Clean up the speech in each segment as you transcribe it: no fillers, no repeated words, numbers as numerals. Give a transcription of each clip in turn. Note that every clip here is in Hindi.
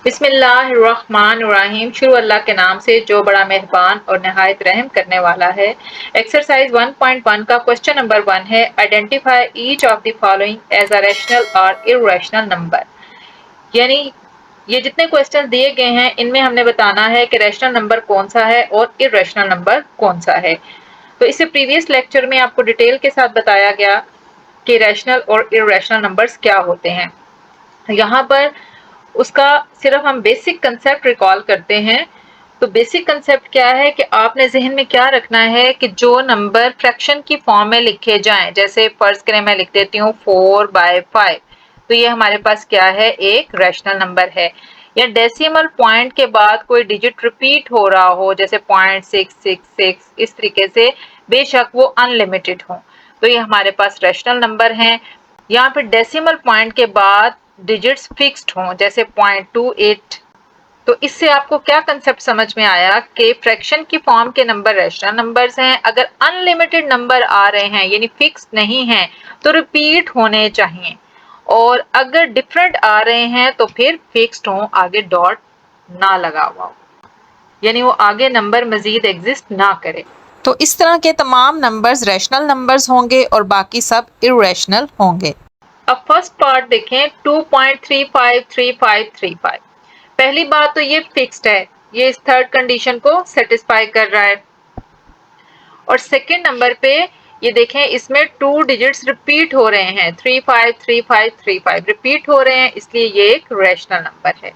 बिस्मिल्लाहिर्रहमानिर्रहीम। शुरू अल्लाह के नाम से जो बड़ा मेहरबान और नहायत रहम करने वाला है। एक्सरसाइज 1.1 का क्वेश्चन नंबर 1 है, identify each of the following as a rational और इर्रेशनल नंबर। यानी ये जितने क्वेश्चन दिए गए हैं इनमें हमने बताना है कि रैशनल नंबर कौन सा है और इर्रेशनल नंबर कौन सा है। तो इससे प्रीवियस लेक्चर में आपको डिटेल के साथ बताया गया कि रैशनल और इर्रेशनल नंबर्स क्या होते हैं। यहाँ पर उसका सिर्फ हम बेसिक कंसेप्ट रिकॉल करते हैं। तो बेसिक कंसेप्ट क्या है कि आपने जहन में क्या रखना है कि जो नंबर फ्रैक्शन की फॉर्म में लिखे जाएं, जैसे फर्ज करें मैं लिख देती हूँ 4/5, तो ये हमारे पास क्या है, एक रैशनल नंबर है। या डेसिमल पॉइंट के बाद कोई डिजिट रिपीट हो रहा हो, जैसे 0.666, इस तरीके से, बेशक वो अनलिमिटेड हो, तो ये हमारे पास रैशनल नंबर हैं। यहाँ पे डेसिमल पॉइंट के बाद डिजिट्स फिक्स्ड हों, जैसे 0.28, तो इससे आपको क्या कंसेप्ट समझ में आया कि फ्रैक्शन की फॉर्म के नंबर रैशनल नंबर्स हैं। अगर अनलिमिटेड नंबर आ रहे हैं यानी फिक्स्ड नहीं है तो रिपीट होने चाहिए, और अगर डिफरेंट आ रहे हैं तो फिर फिक्स्ड हो, आगे डॉट ना लगा हुआ हो, यानी वो आगे नंबर मजीद एग्जिस्ट ना करे। तो इस तरह के तमाम नंबर्स रैशनल नंबर्स होंगे और बाकी सब इर्रेशनल होंगे। अब फर्स्ट पार्ट देखें, 2.353535। पहली बात तो ये फिक्स्ड है, ये इस थर्ड कंडीशन को सेटिस्फाई कर रहा है। और सेकंड नंबर पे ये देखें, इसमें 2 डिजिट्स रिपीट हो रहे हैं, 353535 रिपीट हो रहे हैं, इसलिए ये एक रैशनल नंबर है।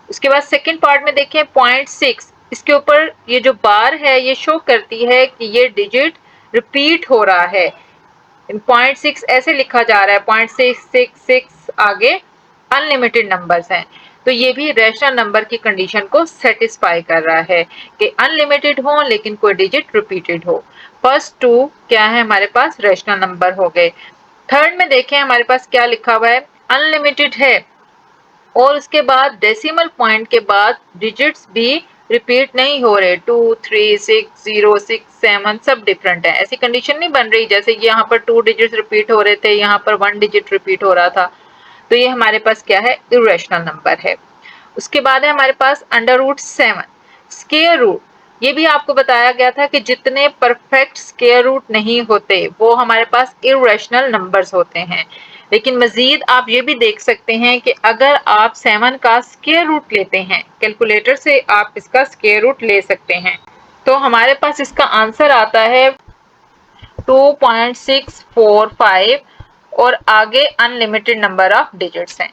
उसके बाद सेकंड पार्ट में देखें 0.6, इसके ऊपर ये जो बार है ये शो करती है कि ये डिजिट रिपीट हो रहा है। 0.6 ऐसे लिखा जा रहा है, 0.666 आगे अनलिमिटेड नंबर्स हैं, तो ये भी रैशनल नंबर की कंडीशन को सेटिस्फाई कर रहा है कि अनलिमिटेड हो लेकिन कोई डिजिट रिपीटेड हो। फर्स्ट टू क्या है, हमारे पास रैशनल नंबर हो गए। थर्ड में देखें हमारे पास क्या लिखा हुआ है, अनलिमिटेड है और उसके बाद डेसिमल पॉइंट के बाद डिजिट्स भी रिपीट नहीं हो रहे, 2, 3, 6, 0, 6, 7 सब डिफरेंट है। ऐसी कंडीशन नहीं बन रही जैसे यहाँ पर 2 डिजिट्स रिपीट हो रहे थे, यहाँ पर 1 डिजिट रिपीट हो रहा था, तो ये हमारे पास क्या है, इर्रेशनल नंबर है। उसके बाद है हमारे पास √7 स्क्वायर रूट। ये भी आपको बताया गया था कि जितने परफेक्ट स्क्वायर रूट नहीं होते वो हमारे पास इर्रेशनल नंबर्स होते हैं। लेकिन मजीद आप ये भी देख सकते हैं कि अगर आप 7 का स्क्वायर रूट लेते हैं, कैलकुलेटर से आप इसका स्क्वायर रूट ले सकते हैं, तो हमारे पास इसका आंसर आता है 2.645 और आगे अनलिमिटेड नंबर ऑफ डिजिट्स हैं।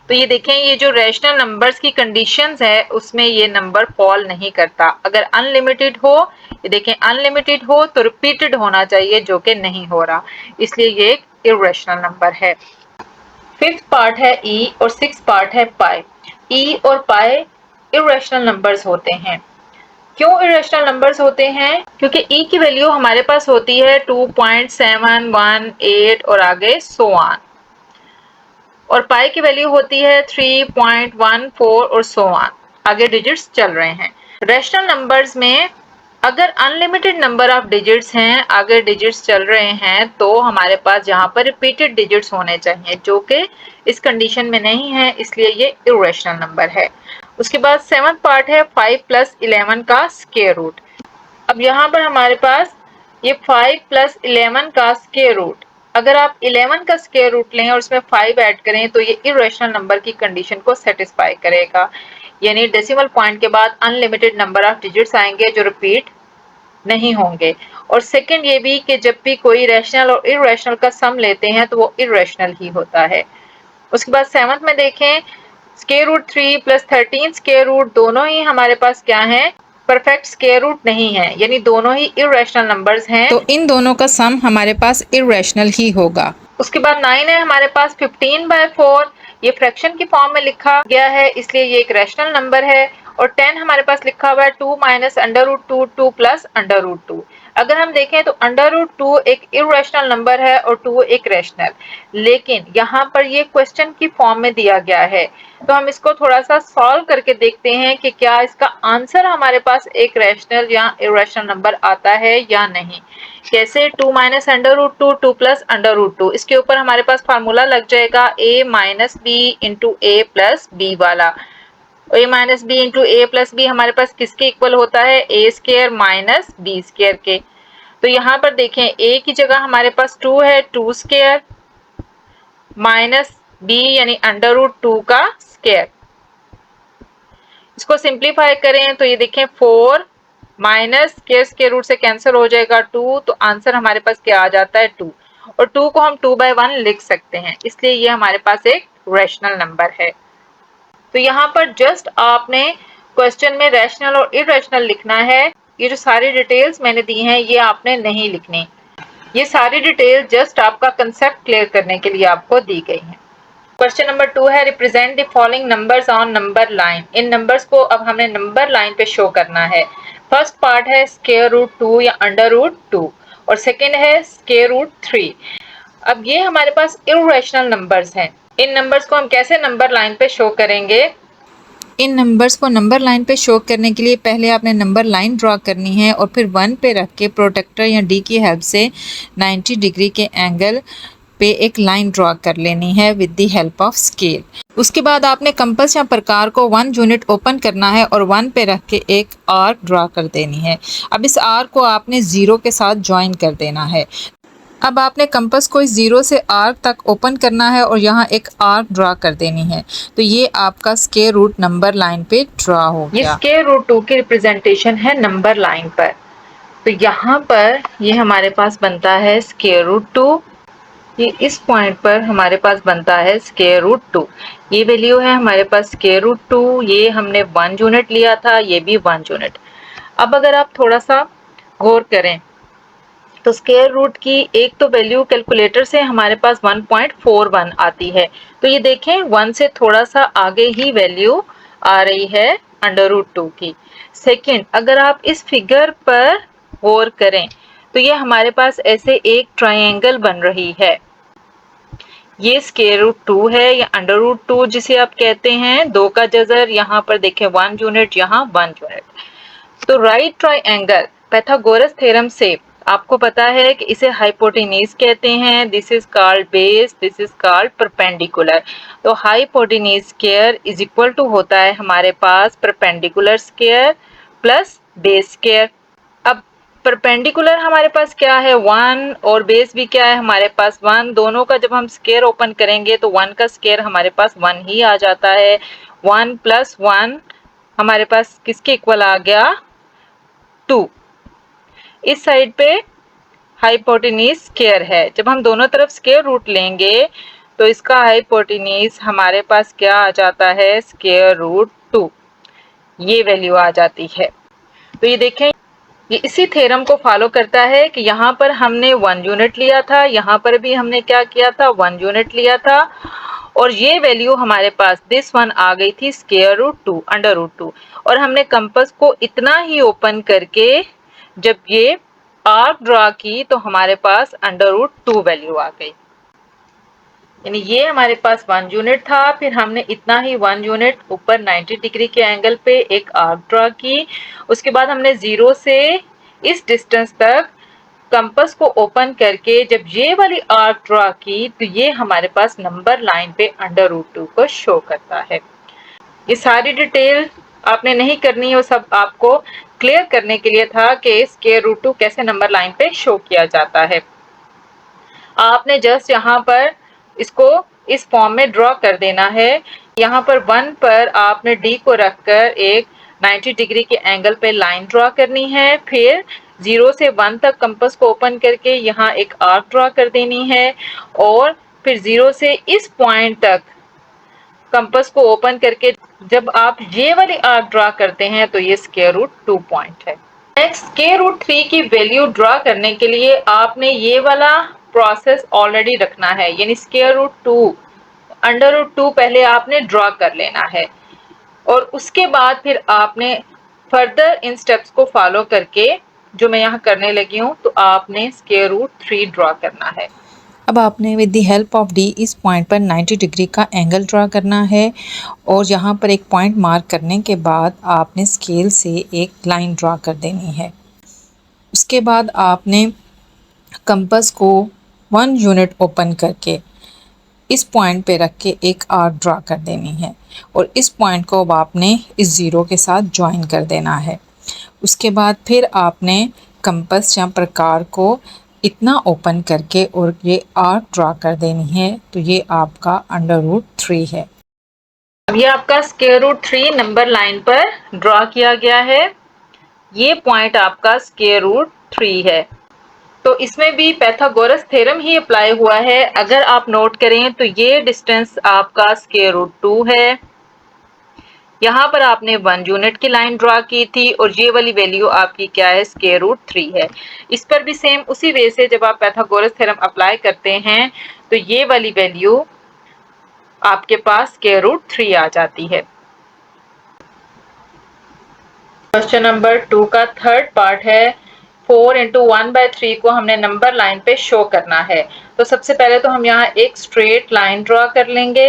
तो ये देखें, ये जो रैशनल नंबर्स की कंडीशंस है उसमें ये नंबर फॉल नहीं करता। अगर अनलिमिटेड हो, ये देखें अनलिमिटेड हो तो रिपीटेड होना चाहिए, जो कि नहीं हो रहा, इसलिए ये एक इर्रेशनल नंबर है। फिफ्थ पार्ट है ई और सिक्स पार्ट है पाई। ई और पाई इर्रेशनल नंबर्स होते हैं। क्यों इरेशनल नंबर्स होते हैं? क्योंकि ई की वैल्यू हमारे पास होती है 2.718 और आगे सो ऑन, और पाई की वैल्यू होती है 3.14 और सो ऑन, आगे डिजिट्स चल रहे हैं। रैशनल नंबर्स में अगर अनलिमिटेड नंबर ऑफ डिजिट्स हैं, आगे डिजिट्स चल रहे हैं, तो हमारे पास यहाँ पर रिपीटेड डिजिट्स होने चाहिए, जो कि इस कंडीशन में नहीं है, इसलिए ये इरेशनल नंबर है। उसके बाद सेवंथ पार्ट है 5 + 11 का स्क्वायर रूट। अब यहाँ पर हमारे पास ये 5 + 11 का स्क्वायर रूट, अगर आप 11 का स्क्वायर रूट लें और उसमें 5 ऐड करें तो ये इरेशनल नंबर की कंडीशन को सेटिस्फाई करेगा, यानी डेसिमल पॉइंट के बाद अनलिमिटेड नंबर ऑफ डिजिट्स आएंगे जो रिपीट नहीं होंगे। और सेकंड ये भी कि जब भी कोई रैशनल और इरेशनल का सम लेते हैं तो वो इरेशनल ही होता है। उसके बाद सेवंथ में देखें, स्क्वायर रूट 3 + 13 स्क्वायर रूट, दोनों ही हमारे पास क्या है, परफेक्ट स्क्वायर रूट नहीं है, यानी दोनों ही इरेशनल नंबर्स हैं, तो इन दोनों का सम हमारे पास इरेशनल ही होगा। उसके बाद 9 है हमारे पास 15/4, ये फ्रैक्शन की फॉर्म में लिखा गया है इसलिए ये एक रैशनल नंबर है। और 10 हमारे पास लिखा हुआ है 2 - √2 2 + √2। अगर हम देखें तो √2 एक इरेशनल नंबर है और 2 एक रैशनल, लेकिन यहाँ पर ये क्वेश्चन की फॉर्म में दिया गया है, तो हम इसको थोड़ा सा सॉल्व करके देखते हैं कि क्या इसका आंसर हमारे पास एक रैशनल या इरेशनल नंबर आता है या नहीं। कैसे, 2 - √2 2 + √2, इसके ऊपर हमारे पास फार्मूला लग जाएगा a - b × a + b वाला, ए माइनस बी इंटू ए प्लस बी हमारे पास किसके इक्वल होता है, ए स्क्वायर माइनस बी स्क्वायर के। तो यहाँ पर देखें ए की जगह हमारे पास 2 है, 2 स्क्वायर माइनस बी यानी अंडर रूट 2 का स्क्वायर। इसको सिंप्लीफाई करें तो ये देखें 4 माइनस स्क्वायर रूट से कैंसिल हो जाएगा 2, तो आंसर हमारे पास क्या आ जाता है 2, और 2 को हम 2/1 लिख सकते हैं, इसलिए ये हमारे पास एक रैशनल नंबर है। तो यहाँ पर जस्ट आपने क्वेश्चन में रैशनल और इरैशनल लिखना है। ये जो सारी डिटेल्स मैंने दी हैं ये आपने नहीं लिखनी, ये सारी डिटेल जस्ट आपका कंसेप्ट क्लियर करने के लिए आपको दी गई है। क्वेश्चन नंबर 2 है represent the following numbers on number line. In numbers को अब हमें नंबर लाइन पे शो करना है। फर्स्ट पार्ट है स्क्वायर रूट 2 या अंडर रूट 2 और सेकेंड है स्क्वायर रूट 3। अब ये हमारे पास इररेशनल नंबर्स हैं। इन नंबर्स को हम कैसे नंबर लाइन पे शो करेंगे? इन नंबर्स को नंबर लाइन पे शो करने के लिए पहले आपने नंबर लाइन ड्रॉ करनी है और फिर 1 पे रख के प्रोटेक्टर या डी की हेल्प से 90 डिग्री के एंगल पे एक लाइन ड्रॉ कर लेनी है with the help of scale. उसके बाद आपने कंपास या प्रकार को 1 यूनिट ओपन करना है और 1 पे रख के एक आर्क ड्रॉ कर देनी है। अब इस आर्क को आपने 0 के साथ ज्वाइन कर देना है। अब आपने कंपास को इस 0 से आर्क तक ओपन करना है और यहाँ एक आर्क ड्रॉ कर देनी है। तो ये आपका स्क्वायर रूट नंबर लाइन पे ड्रॉ हो गया। ये स्क्वायर रूट 2 की रिप्रेजेंटेशन है नंबर लाइन पर। तो यहाँ पर ये हमारे पास बनता है स्क्वायर रूट 2, ये इस पॉइंट पर हमारे पास बनता है स्क्वायर रूट 2। ये वैल्यू है हमारे पास स्क्वायर रूट 2, ये हमने 1 यूनिट लिया था, ये भी 1 यूनिट। अब अगर आप थोड़ा सा गौर करें तो स्क्वायर रूट की एक तो वैल्यू कैलकुलेटर से हमारे पास 1.41 आती है, तो ये देखें 1 से थोड़ा सा आगे ही वैल्यू आ रही है अंडर रूट 2 की। सेकेंड, अगर आप इस फिगर पर गौर करें तो ये हमारे पास ऐसे एक ट्रायंगल बन रही है। ये स्क्वायर रूट 2 है या अंडर रूट 2 जिसे आप कहते हैं, 2 का जजर, यहाँ पर देखें 1 यूनिट, यहाँ 1 यूनिट। तो राइट ट्रायंगल पाइथागोरस थ्योरम से आपको पता है कि इसे हाइपोटेन्यूज कहते हैं। This is called base, this is called perpendicular. तो hypotenuse square is equal to होता है हमारे पास perpendicular square plus base square. अब परपेंडिकुलर हमारे पास क्या है 1 और बेस भी क्या है हमारे पास 1, दोनों का जब हम स्क्वायर ओपन करेंगे तो 1 का स्क्वायर हमारे पास 1 ही आ जाता है। 1 + 1 हमारे पास किसके इक्वल आ गया 2। इस साइड पे हाइपोटेन्यूज स्क्वायर है, जब हम दोनों तरफ स्क्वायर रूट लेंगे तो इसका हाइपोटेन्यूज हमारे पास क्या आ जाता है स्क्वायर रूट 2, ये वैल्यू आ जाती है। तो ये देखें ये इसी थ्योरम को फॉलो करता है कि यहाँ पर हमने 1 यूनिट लिया था, यहाँ पर भी हमने क्या किया था 1 यूनिट लिया था, और ये वैल्यू हमारे पास दिस वन आ गई थी स्क्वायर रूट 2 अंडर रूट 2, और हमने कंपास को इतना ही ओपन करके जब ये आर्क ड्रॉ की तो हमारे पास अंडर रूट 2 वैल्यू आ गई। यानी ये हमारे पास 1 यूनिट था, फिर हमने इतना ही 1 यूनिट ऊपर 90 डिग्री के एंगल पे एक आर्क ड्रॉ की। उसके बाद हमने 0 से इस डिस्टेंस तक कंपास को ओपन करके जब ये वाली आर्क ड्रॉ की तो ये हमारे पास नंबर लाइन पे अंडर रूट 2 को शो करता है। ये सारी डिटेल आपने नहीं करनी है, वो सब आपको क्लियर करने के लिए था कि स्क्वायर रूट 2 कैसे नंबर लाइन पे शो किया जाता है। आपने जस्ट यहाँ पर इसको इस फॉर्म में ड्रॉ कर देना है। यहाँ पर 1 पर आपने डी को रखकर एक 90 डिग्री के एंगल पे लाइन ड्रॉ करनी है, फिर 0 से 1 तक कंपास को ओपन करके यहाँ एक आर्क ड्रॉ कर देनी है, और फिर 0 से इस पॉइंट तक कंपास को ओपन करके जब आप ये वाली आर्क ड्रॉ करते हैं तो ये स्क्वायर रूट 2 पॉइंट है। नेक्स्ट स्क्वायर रूट 3 की वैल्यू ड्रॉ करने के लिए आपने ये वाला प्रोसेस ऑलरेडी रखना है, यानी स्क्वायर रूट 2 अंडर रूट 2 पहले आपने ड्रॉ कर लेना है, और उसके बाद फिर आपने फर्दर इन स्टेप्स को फॉलो करके जो मैं यहाँ करने लगी हूँ तो आपने स्क्वायर रूट 3 ड्रॉ करना है। अब आपने with the help of D इस पॉइंट पर 90 डिग्री का एंगल ड्रॉ करना है, और यहाँ पर एक पॉइंट मार्क करने के बाद आपने स्केल से एक लाइन ड्रॉ कर देनी है। उसके बाद आपने कंपास को 1 यूनिट ओपन करके इस पॉइंट पे रख के एक आर्क ड्रा कर देनी है और इस पॉइंट को अब आपने इस ज़ीरो के साथ ज्वाइन कर देना है। उसके बाद फिर आपने कंपास या प्रकार को इतना ओपन करके और ये आर्क ड्रा कर देनी है, तो ये आपका √3 है। अब ये आपका √3 नंबर लाइन पर ड्रा किया गया है। ये पॉइंट आपका √3 है। तो इसमें भी पाइथागोरस थ्योरम ही अप्लाई हुआ है। अगर आप नोट करें तो ये डिस्टेंस आपका √2 है। यहाँ पर आपने 1 यूनिट की लाइन ड्रा की थी और ये वाली वैल्यू आपकी क्या है, √3 है। इस पर भी सेम उसी वे से जब आप पाइथागोरस थ्योरम अप्लाई करते हैं तो ये वाली वैल्यू आपके पास √3 आ जाती है। क्वेश्चन नंबर 2 का थर्ड पार्ट है 4 × 1/3 को हमने नंबर लाइन पे शो करना है। तो सबसे पहले तो हम यहाँ एक स्ट्रेट लाइन ड्रा कर लेंगे।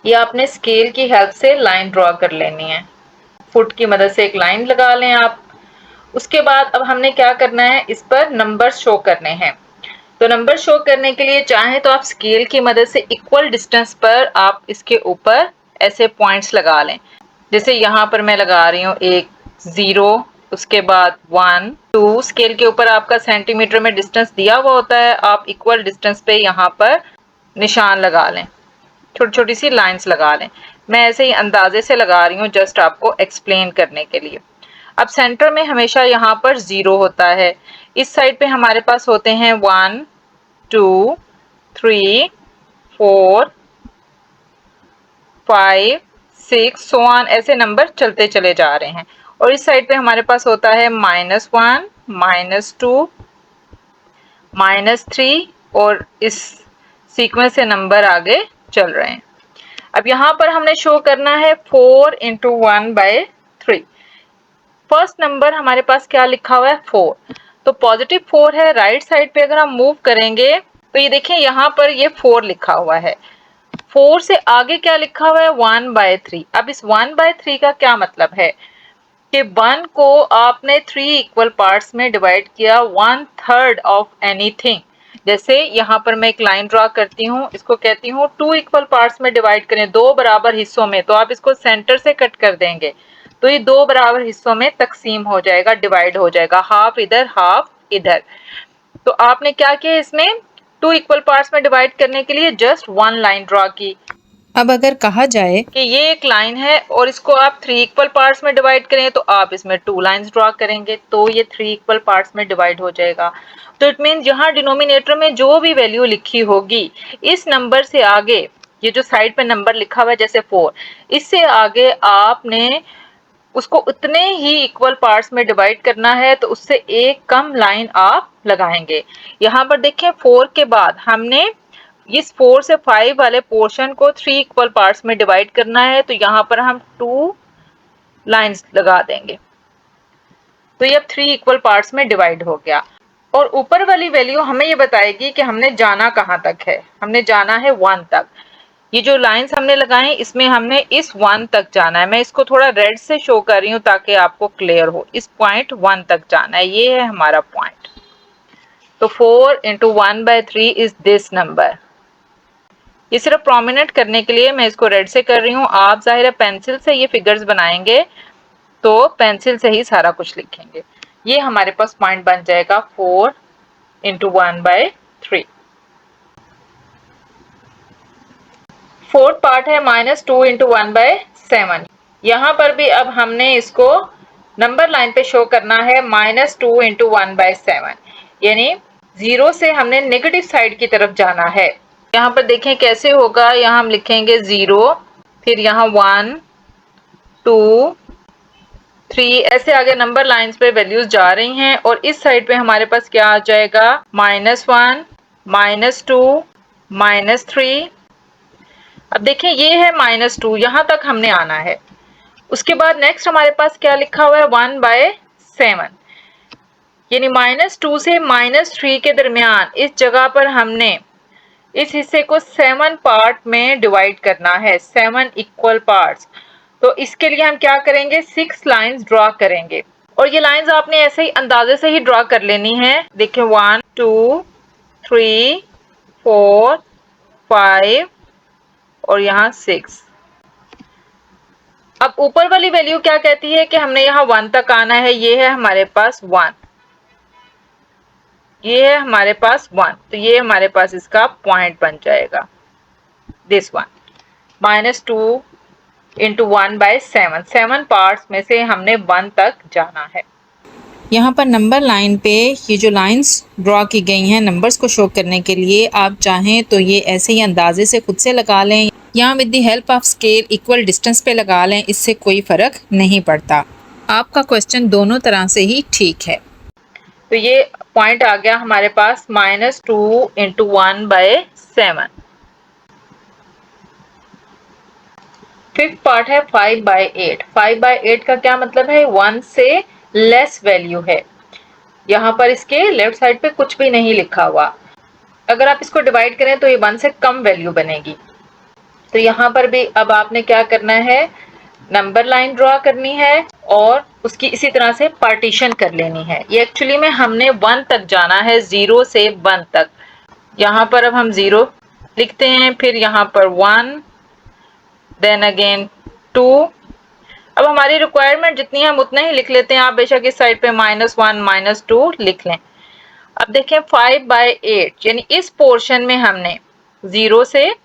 ये आपने स्केल की हेल्प से लाइन ड्रा कर लेनी है। फुट की मदद से एक लाइन लगा लें आप। उसके बाद अब हमने क्या करना है, इस पर नंबर शो करने हैं। तो नंबर शो करने के लिए चाहे तो आप स्केल की मदद से इक्वल डिस्टेंस पर आप इसके ऊपर ऐसे पॉइंट्स लगा लें। जैसे यहाँ पर मैं लगा रही हूँ एक 0, उसके बाद 1, 2। स्केल के ऊपर आपका सेंटीमीटर में डिस्टेंस दिया हुआ होता है, आप इक्वल डिस्टेंस पे यहाँ पर निशान लगा लें, छोटी छोटी सी लाइंस लगा लें। मैं ऐसे ही अंदाजे से लगा रही हूँ जस्ट आपको एक्सप्लेन करने के लिए। अब सेंटर में हमेशा यहाँ पर 0 होता है। इस साइड पे हमारे पास होते हैं 1, 2, 3, 4, 5, 6 सो ऑन, ऐसे नंबर चलते चले जा रहे हैं। और इस साइड पे हमारे पास होता है -1, -2, -3 और इस सीक्वेंस से नंबर आगे चल रहे हैं। अब यहाँ पर हमने शो करना है 4 × 1/3। फर्स्ट नंबर हमारे पास क्या लिखा हुआ है, 4। तो पॉजिटिव 4 है। राइट साइड पे अगर हम मूव करेंगे तो ये देखें यहाँ पर ये 4 लिखा हुआ है। 4 से आगे क्या लिखा हुआ है, 1/3। अब इस 1/3 का क्या मतलब है कि 1 को आपने 3 इक्वल पार्ट्स में डिवाइड किया, 1/3 ऑफ एनीथिंग। जैसे यहाँ पर मैं एक लाइन ड्रा करती हूँ, इसको कहती हूँ 2 इक्वल पार्ट्स में डिवाइड करें, 2 बराबर हिस्सों में। तो आप इसको सेंटर से कट कर देंगे तो ये 2 बराबर हिस्सों में तकसीम हो जाएगा, डिवाइड हो जाएगा, हाफ इधर हाफ इधर। तो आपने क्या किया, इसमें 2 इक्वल पार्ट्स में डिवाइड करने के लिए जस्ट 1 लाइन ड्रा की। अब अगर कहा जाए कि ये एक लाइन है और इसको आप 3 इक्वल पार्ट्स में डिवाइड करें तो आप इसमें 2 लाइंस ड्रा करेंगे तो ये 3 इक्वल पार्ट्स में डिवाइड हो जाएगा। तो इट मीन यहाँ डिनोमिनेटर में जो भी वैल्यू लिखी होगी, इस नंबर से आगे, ये जो साइड पे नंबर लिखा हुआ है जैसे 4, इससे आगे आपने उसको उतने ही इक्वल पार्ट्स में डिवाइड करना है, तो उससे एक कम लाइन आप लगाएंगे। यहाँ पर देखें 4 के बाद हमने इस 4 से 5 वाले पोर्शन को 3 इक्वल पार्ट्स में डिवाइड करना है, तो यहाँ पर हम 2 लाइंस लगा देंगे। तो ये अब 3 इक्वल पार्ट्स में डिवाइड हो गया। और ऊपर वाली वैल्यू हमें ये बताएगी कि हमने जाना कहाँ तक है। हमने जाना है 1 तक। ये जो लाइंस हमने लगाए हैं इसमें हमने इस 1 तक जाना है। मैं इसको थोड़ा रेड से शो कर रही हूँ ताकि आपको क्लियर हो। इस पॉइंट 1 तक जाना है, ये है हमारा पॉइंट। तो 4 × 1/3 इज दिस नंबर। ये सिर्फ प्रोमिनेंट करने के लिए मैं इसको रेड से कर रही हूँ। आप जाहिर है पेंसिल से ये फिगर्स बनाएंगे तो पेंसिल से ही सारा कुछ लिखेंगे। ये हमारे पास पॉइंट बन जाएगा 4 × 1/3। फोर्थ पार्ट है -2 × 1/7। यहाँ पर भी अब हमने इसको नंबर लाइन पे शो करना है -2 × 1/7, यानी 0 से हमने नेगेटिव साइड की तरफ जाना है। यहाँ पर देखें कैसे होगा। यहाँ हम लिखेंगे 0, फिर यहाँ 1, 2, 3, ऐसे आगे नंबर लाइंस पे वैल्यूज जा रही हैं। और इस साइड पे हमारे पास क्या आ जाएगा, -1, -2, -3। अब देखिए ये है -2, यहाँ तक हमने आना है। उसके बाद नेक्स्ट हमारे पास क्या लिखा हुआ है, 1/7, यानी -2 से -3 के दरमियान इस जगह पर हमने इस हिस्से को 7 पार्ट में डिवाइड करना है, 7 इक्वल पार्ट्स। तो इसके लिए हम क्या करेंगे, 6 लाइंस ड्रॉ करेंगे। और ये लाइंस आपने ऐसे ही अंदाजे से ही ड्रॉ कर लेनी है। देखिए 1, 2, 3, 4, 5 और यहाँ 6। अब ऊपर वाली वैल्यू क्या कहती है कि हमने यहाँ 1 तक आना है। ये है हमारे पास 1, ये है हमारे पास 1, तो ये हमारे पास इसका पॉइंट बन जाएगा, दिस वन। -2 इंटू 1/7, 7 पार्ट्स में से हमने 1 तक जाना है। यहाँ पर नंबर लाइन पे ये जो लाइंस ड्रॉ की गई हैं नंबर्स को शो करने के लिए, आप चाहें तो ये ऐसे ही अंदाजे से खुद से लगा लें, या with the help of scale equal distance पे लगा लें, इससे कोई फ़र्क नहीं पड़ता। आपका क्वेश्चन दोनों तरह से ही ठीक है। तो ये पॉइंट आ गया हमारे पास -2 इंटू 1/7। फिफ्थ पार्ट है 5/8। 5/8 का क्या मतलब है? 1 से लेस वैल्यू है। यहाँ पर इसके लेफ्ट साइड पे कुछ भी नहीं लिखा हुआ। अगर आप इसको डिवाइड करें तो ये 1 से कम वैल्यू बनेगी। तो यहाँ पर भी अब आपने क्या करना है, नंबर लाइन ड्रॉ करनी है और उसकी इसी तरह से पार्टीशन कर लेनी है। ये एक्चुअली में हमने 1 तक जाना है, 0 से 1 तक। यहाँ पर अब हम 0 लिखते हैं, फिर यहाँ पर 1, देन अगेन 2। अब हमारी रिक्वायरमेंट जितनी है हम उतना ही लिख लेते हैं। आप बेशक इस साइड पे -1 -2 लिख लें। अब देखें 5/8 यानी इस पोर्शन में हमने 0 से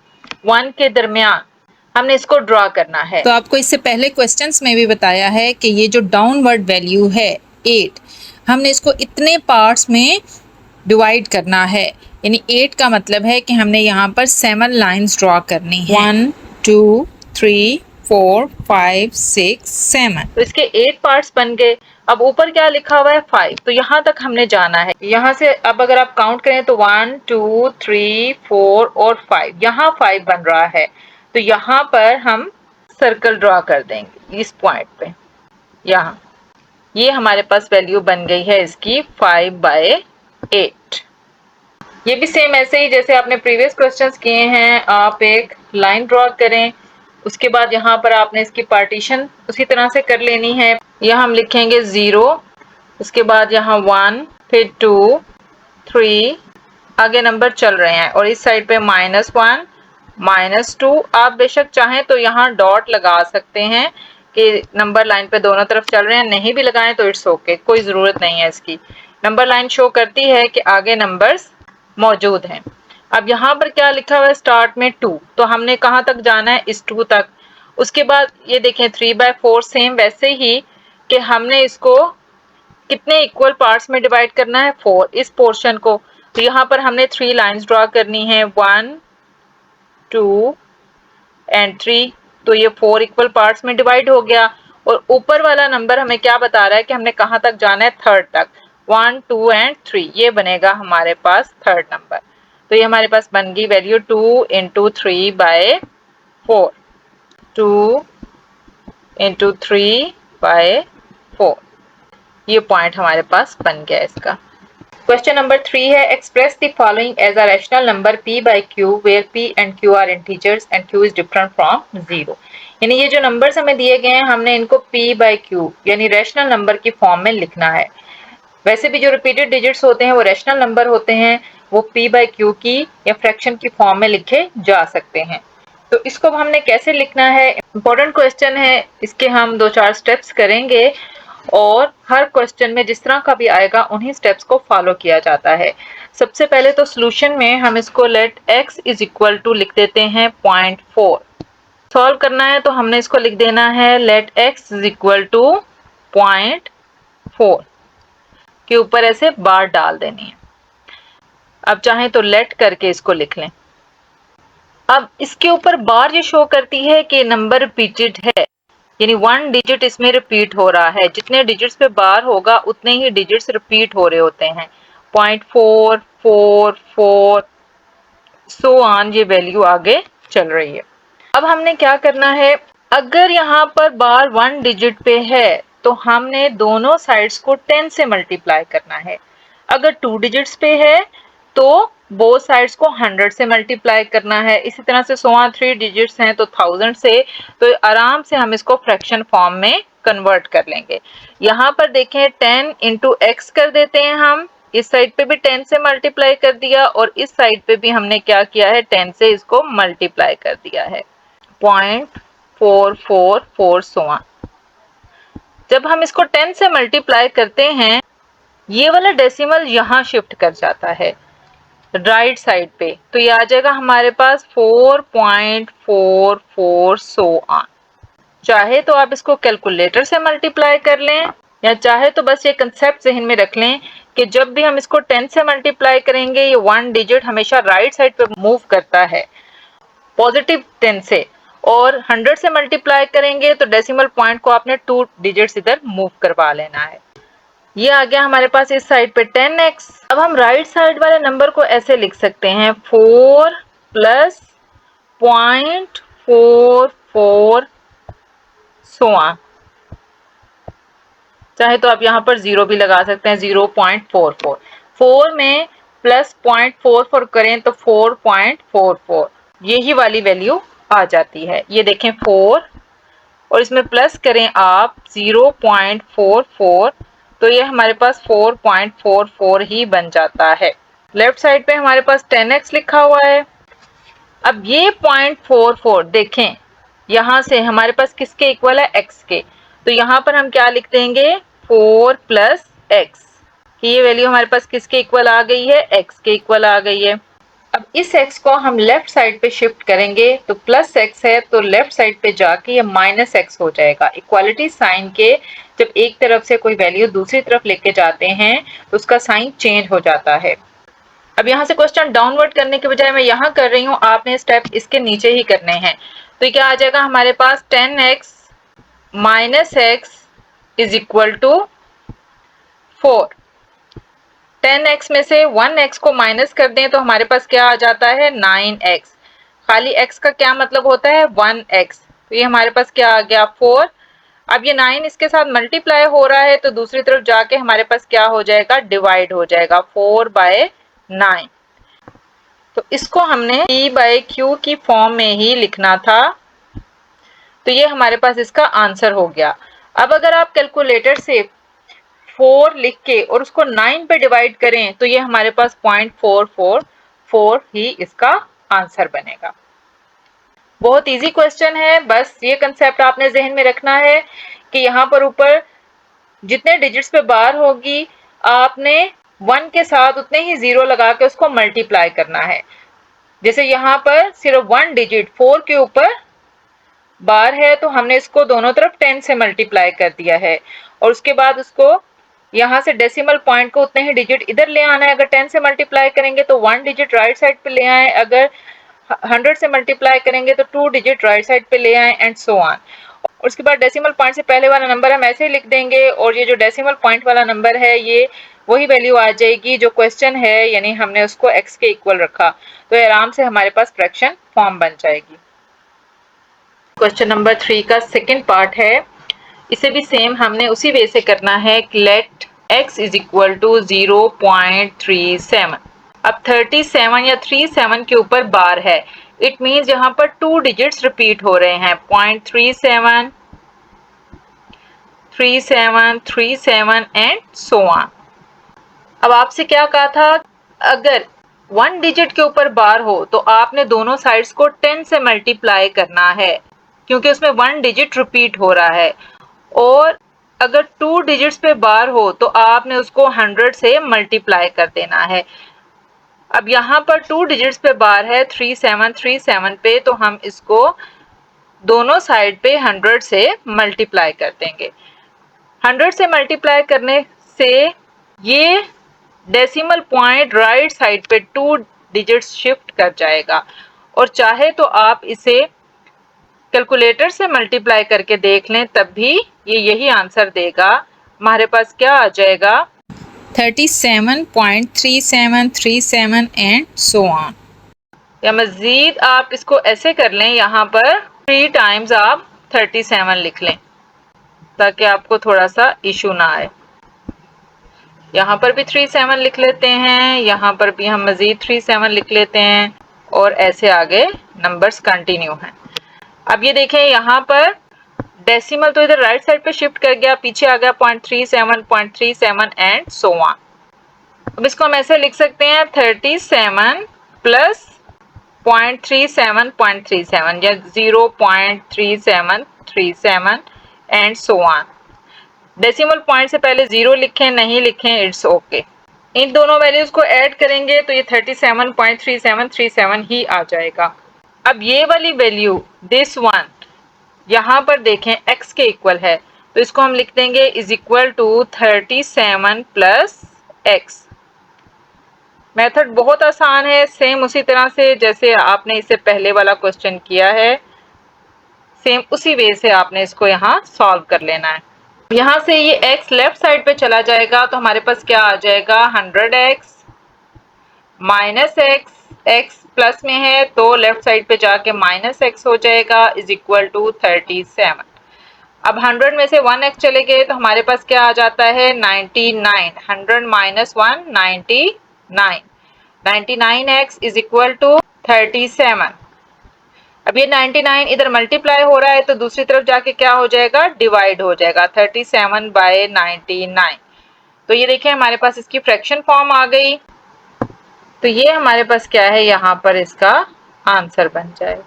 1 के दरमियान हमने इसको ड्रॉ करना है। तो आपको इससे पहले क्वेश्चंस में भी बताया है कि ये जो डाउनवर्ड वैल्यू है 8, हमने इसको इतने पार्ट्स में डिवाइड करना है, यानी 8 का मतलब है कि हमने यहाँ पर 7 लाइंस ड्रॉ करनी है। 1 2 3 4 5 6 7। तो इसके 8 पार्ट्स बन गए। अब ऊपर क्या लिखा हुआ है? 5। तो यहाँ तक हमने जाना है। यहाँ से अब अगर आप काउंट करें तो 1 2 3 4 और 5, यहाँ 5 बन रहा है। तो यहाँ पर हम सर्कल ड्रॉ कर देंगे इस पॉइंट पे। यहाँ ये हमारे पास वैल्यू बन गई है इसकी 5/8। ये भी सेम ऐसे ही जैसे आपने प्रीवियस क्वेश्चंस किए हैं। आप एक लाइन ड्रॉ करें, उसके बाद यहाँ पर आपने इसकी पार्टीशन उसी तरह से कर लेनी है। यहाँ हम लिखेंगे 0, उसके बाद यहाँ 1, फिर 2 3, आगे नंबर चल रहे हैं और इस साइड पे -1 -2। आप बेशक चाहें तो यहाँ डॉट लगा सकते हैं कि नंबर लाइन पे दोनों तरफ चल रहे हैं, नहीं भी लगाएं तो इट्स ओके, कोई ज़रूरत नहीं है इसकी। नंबर लाइन शो करती है कि आगे नंबर्स मौजूद हैं। अब यहाँ पर क्या लिखा हुआ है? स्टार्ट में 2, तो हमने कहाँ तक जाना है? इस 2 तक। उसके बाद ये देखें 3/4, सेम वैसे ही कि हमने इसको कितने इक्वल पार्ट्स में डिवाइड करना है? 4, इस पोर्शन को। तो यहाँ पर हमने 3 लाइंस ड्रॉ करनी है, 1 2 एंड 3। तो ये 4 इक्वल पार्ट्स में डिवाइड हो गया। और ऊपर वाला नंबर हमें क्या बता रहा है कि हमने कहाँ तक जाना है? 3rd तक। 1 2 एंड 3, ये बनेगा हमारे पास 3rd नंबर। तो ये हमारे पास बन गई वैल्यू 2 इंटू 3/4, 2 इंटू 3/4। ये पॉइंट हमारे पास बन गया इसका। क्वेश्चन नंबर 3 है, express the following as a rational number p/q where p and q are integers and q is different from 0। यानी ये जो नंबर्स हमें दिए गए हैं हमने इनको p/q यानी रैशनल नंबर की फॉर्म में लिखना है। वैसे भी जो रिपीटेड डिजिट्स होते हैं वो रैशनल नंबर होते हैं, वो p/q की या फ्रैक्शन की फॉर्म में लिखे जा सकते हैं। तो इसको हमने कैसे लिखना है, इंपॉर्टेंट क्वेश्चन है। इसके हम 2-4 स्टेप्स करेंगे और हर क्वेश्चन में जिस तरह का भी आएगा उन्हीं स्टेप्स को फॉलो किया जाता है। सबसे पहले तो सॉल्यूशन में हम इसको let x is equal to लिख देते हैं 0.4। सॉल्व करना है तो हमने इसको लिख देना है let x is equal to 0.4 के ऊपर ऐसे बार डाल देनी है। अब चाहें तो लेट करके इसको लिख लें। अब इसके ऊपर बार ये शो करती है कि नंबर रिपीटेड है, यानी 1 डिजिट इसमें रिपीट हो रहा है। जितने डिजिट्स पे बार होगा उतने ही डिजिट्स रिपीट हो रहे होते हैं। 0.4 4 4 सो ऑन, ये वैल्यू आगे चल रही है। अब हमने क्या करना है, अगर यहाँ पर बार 1 डिजिट पे है तो हमने दोनों साइड्स को 10 से मल्टीप्लाई करना है। अगर 2 डिजिट्स पे है तो बोथ साइड्स को 100 से मल्टीप्लाई करना है। इसी तरह से 3 डिजिट्स हैं तो 1000 से। तो आराम से हम इसको फ्रैक्शन फॉर्म में कन्वर्ट कर लेंगे। यहाँ पर देखें 10 इंटू एक्स कर देते हैं हम, इस साइड पे भी 10 से मल्टीप्लाई कर दिया और इस साइड पे भी हमने क्या किया है, 10 से इसको मल्टीप्लाई कर दिया है, 0.444 सो ऑन। जब हम इसको 10 से मल्टीप्लाई करते हैं, ये वाला डेसिमल यहाँ शिफ्ट कर जाता है राइट साइड पे, तो ये आ जाएगा हमारे पास 4.44 सो ऑन। चाहे तो आप इसको कैलकुलेटर से मल्टीप्लाई कर लें, या चाहे तो बस ये कंसेप्ट जहन में रख लें कि जब भी हम इसको 10 से मल्टीप्लाई करेंगे, ये 1 डिजिट हमेशा राइट साइड पे मूव करता है पॉजिटिव 10 से, और 100 से मल्टीप्लाई करेंगे तो डेसिमल पॉइंट को आपने 2 डिजिट्स इधर मूव करवा लेना है। ये आ गया हमारे पास इस साइड पे 10x। अब हम राइट साइड वाले नंबर को ऐसे लिख सकते हैं 4 प्लस 0.44 सो ऑन। चाहे तो आप यहाँ पर 0 भी लगा सकते हैं, 0.44। 4 में प्लस 0.44 करें तो 4.44, यही वाली वैल्यू आ जाती है। ये देखें 4 और इसमें प्लस करें आप 0.44, तो ये हमारे पास 4.44 ही बन जाता है। लेफ्ट साइड पे हमारे पास 10x लिखा हुआ है। अब ये 0.44 देखें, यहां से हमारे पास किसके इक्वल है, x के, तो यहां पर हम क्या लिख देंगे 4 प्लस एक्स, कि ये वैल्यू हमारे पास किसके इक्वल आ गई है, x के इक्वल आ गई है। अब इस x को हम लेफ्ट साइड पे शिफ्ट करेंगे, तो प्लस x है तो लेफ्ट साइड पे जाके ये माइनस x हो जाएगा। इक्वालिटी साइन के जब एक तरफ से कोई वैल्यू दूसरी तरफ लेके जाते हैं तो उसका साइन चेंज हो जाता है। अब यहाँ से क्वेश्चन डाउनवर्ड करने के बजाय मैं यहाँ कर रही हूँ, आपने स्टेप इसके नीचे ही करने हैं। तो ये क्या आ जाएगा हमारे पास 10x minus x is equal to 4। 10x में से 1x को माइनस कर दें तो हमारे पास क्या आ जाता है 9x। खाली x का क्या मतलब होता है 1x, तो ये हमारे पास क्या आ गया 4। अब ये 9 इसके साथ मल्टीप्लाई हो रहा है तो दूसरी तरफ जाके हमारे पास क्या हो जाएगा, डिवाइड हो जाएगा 4/9। तो इसको हमने p/q की फॉर्म में ही लिखना था, तो ये हमारे पास इसका आंसर हो गया। अब अगर आप कैलकुलेटर से 4 लिख के और उसको 9 पे डिवाइड करें तो ये हमारे पास 0.444 ही इसका आंसर बनेगा। बहुत इजी क्वेश्चन है, बस ये कंसेप्ट आपने जहन में रखना है कि यहाँ पर ऊपर जितने डिजिट्स पे बार होगी आपने 1 के साथ उतने ही 0 लगा के उसको मल्टीप्लाई करना है। जैसे यहाँ पर सिर्फ 1 डिजिट 4 के ऊपर बार है तो हमने इसको दोनों तरफ 10 से मल्टीप्लाई कर दिया है, और उसके बाद उसको यहाँ से डेसिमल पॉइंट को उतने ही डिजिट इधर ले आना है। अगर 10 से मल्टीप्लाई करेंगे तो 1 डिजिट राइट साइड पे ले आए, अगर 100 से मल्टीप्लाई करेंगे तो 2 डिजिट राइट साइड पे ले आए, एंड सो ऑन। और उसके बाद डेसिमल पॉइंट से पहले वाला नंबर हम ऐसे ही लिख देंगे, और ये जो डेसिमल पॉइंट वाला नंबर है ये वही वैल्यू आ जाएगी जो क्वेश्चन है, यानी हमने उसको x के इक्वल रखा, तो आराम से हमारे पास फ्रैक्शन फॉर्म बन जाएगी। क्वेश्चन नंबर 3 का सेकंड पार्ट है, इसे भी सेम हमने उसी वे से करना है। Let x is equal to 0.37। अब 37 या 37 के ऊपर बार है, इट मीन्स यहाँ पर 2 डिजिट्स रिपीट हो रहे हैं, 0.37 37 37 एंड सो ऑन। अब आपसे क्या कहा था, अगर 1 डिजिट के ऊपर बार हो तो आपने दोनों साइड्स को 10 से मल्टीप्लाई करना है, क्योंकि उसमें 1 डिजिट रिपीट हो रहा है, और अगर 2 डिजिट्स पे बार हो तो आपने उसको 100 से मल्टीप्लाई कर देना है। अब यहाँ पर 2 डिजिट्स पे बार है 3737 पे, तो हम इसको दोनों साइड पे 100 से मल्टीप्लाई कर देंगे। 100 से मल्टीप्लाई करने से ये डेसिमल पॉइंट राइट साइड पे 2 डिजिट्स शिफ्ट कर जाएगा, और चाहे तो आप इसे कैलकुलेटर से मल्टीप्लाई करके देख लें, तब भी ये यही आंसर देगा। हमारे पास क्या आ जाएगा 37.3737 एंड सो ऑन। या मजीद आप इसको ऐसे कर लें, यहाँ पर 3 टाइम्स आप 37 लिख लें ताकि आपको थोड़ा सा इशू ना आए। यहाँ पर भी 37 लिख लेते हैं, यहाँ पर भी हम मजीद 37 लिख लेते हैं, और ऐसे आगे नंबर्स कंटिन्यू हैं। अब ये देखें यहाँ पर डेसिमल तो इधर राइट साइड पे शिफ्ट कर गया, पीछे आ गया 0.37 0.37 एंड सो ऑन। अब इसको हम ऐसे लिख सकते हैं 37 प्लस 0.37 या 0.3737 and so on. Decimal point से पहले 0 लिखें, नहीं लिखें, इट्स ओके। इन दोनों वैल्यूज को ऐड करेंगे तो ये 37.3737 ही आ जाएगा। अब ये वाली वैल्यू दिस वन यहाँ पर देखें x के इक्वल है, तो इसको हम लिख देंगे is equal to 37 plus x. Method बहुत आसान है, सेम उसी तरह से जैसे आपने इससे पहले वाला क्वेश्चन किया है, सेम उसी वे से आपने इसको यहाँ सॉल्व कर लेना है। यहाँ से ये x लेफ्ट साइड पे चला जाएगा तो हमारे पास क्या आ जाएगा 100x माइनस x प्लस में है तो लेफ्ट साइड पे जाके माइनस x हो जाएगा इज इक्वल टू 37। अब 100 में से 1x चले गए तो हमारे पास क्या आ जाता है 99। 100 minus 1 99, 99x is equal to 37। अब ये 99 इधर मल्टीप्लाई हो रहा है तो दूसरी तरफ जाके क्या हो जाएगा डिवाइड हो जाएगा 37 बाय 99। तो ये देखिए हमारे पास इसकी फ्रैक्शन फॉर्म आ गई। तो ये हमारे पास क्या है यहाँ पर इसका आंसर बन जाएगा।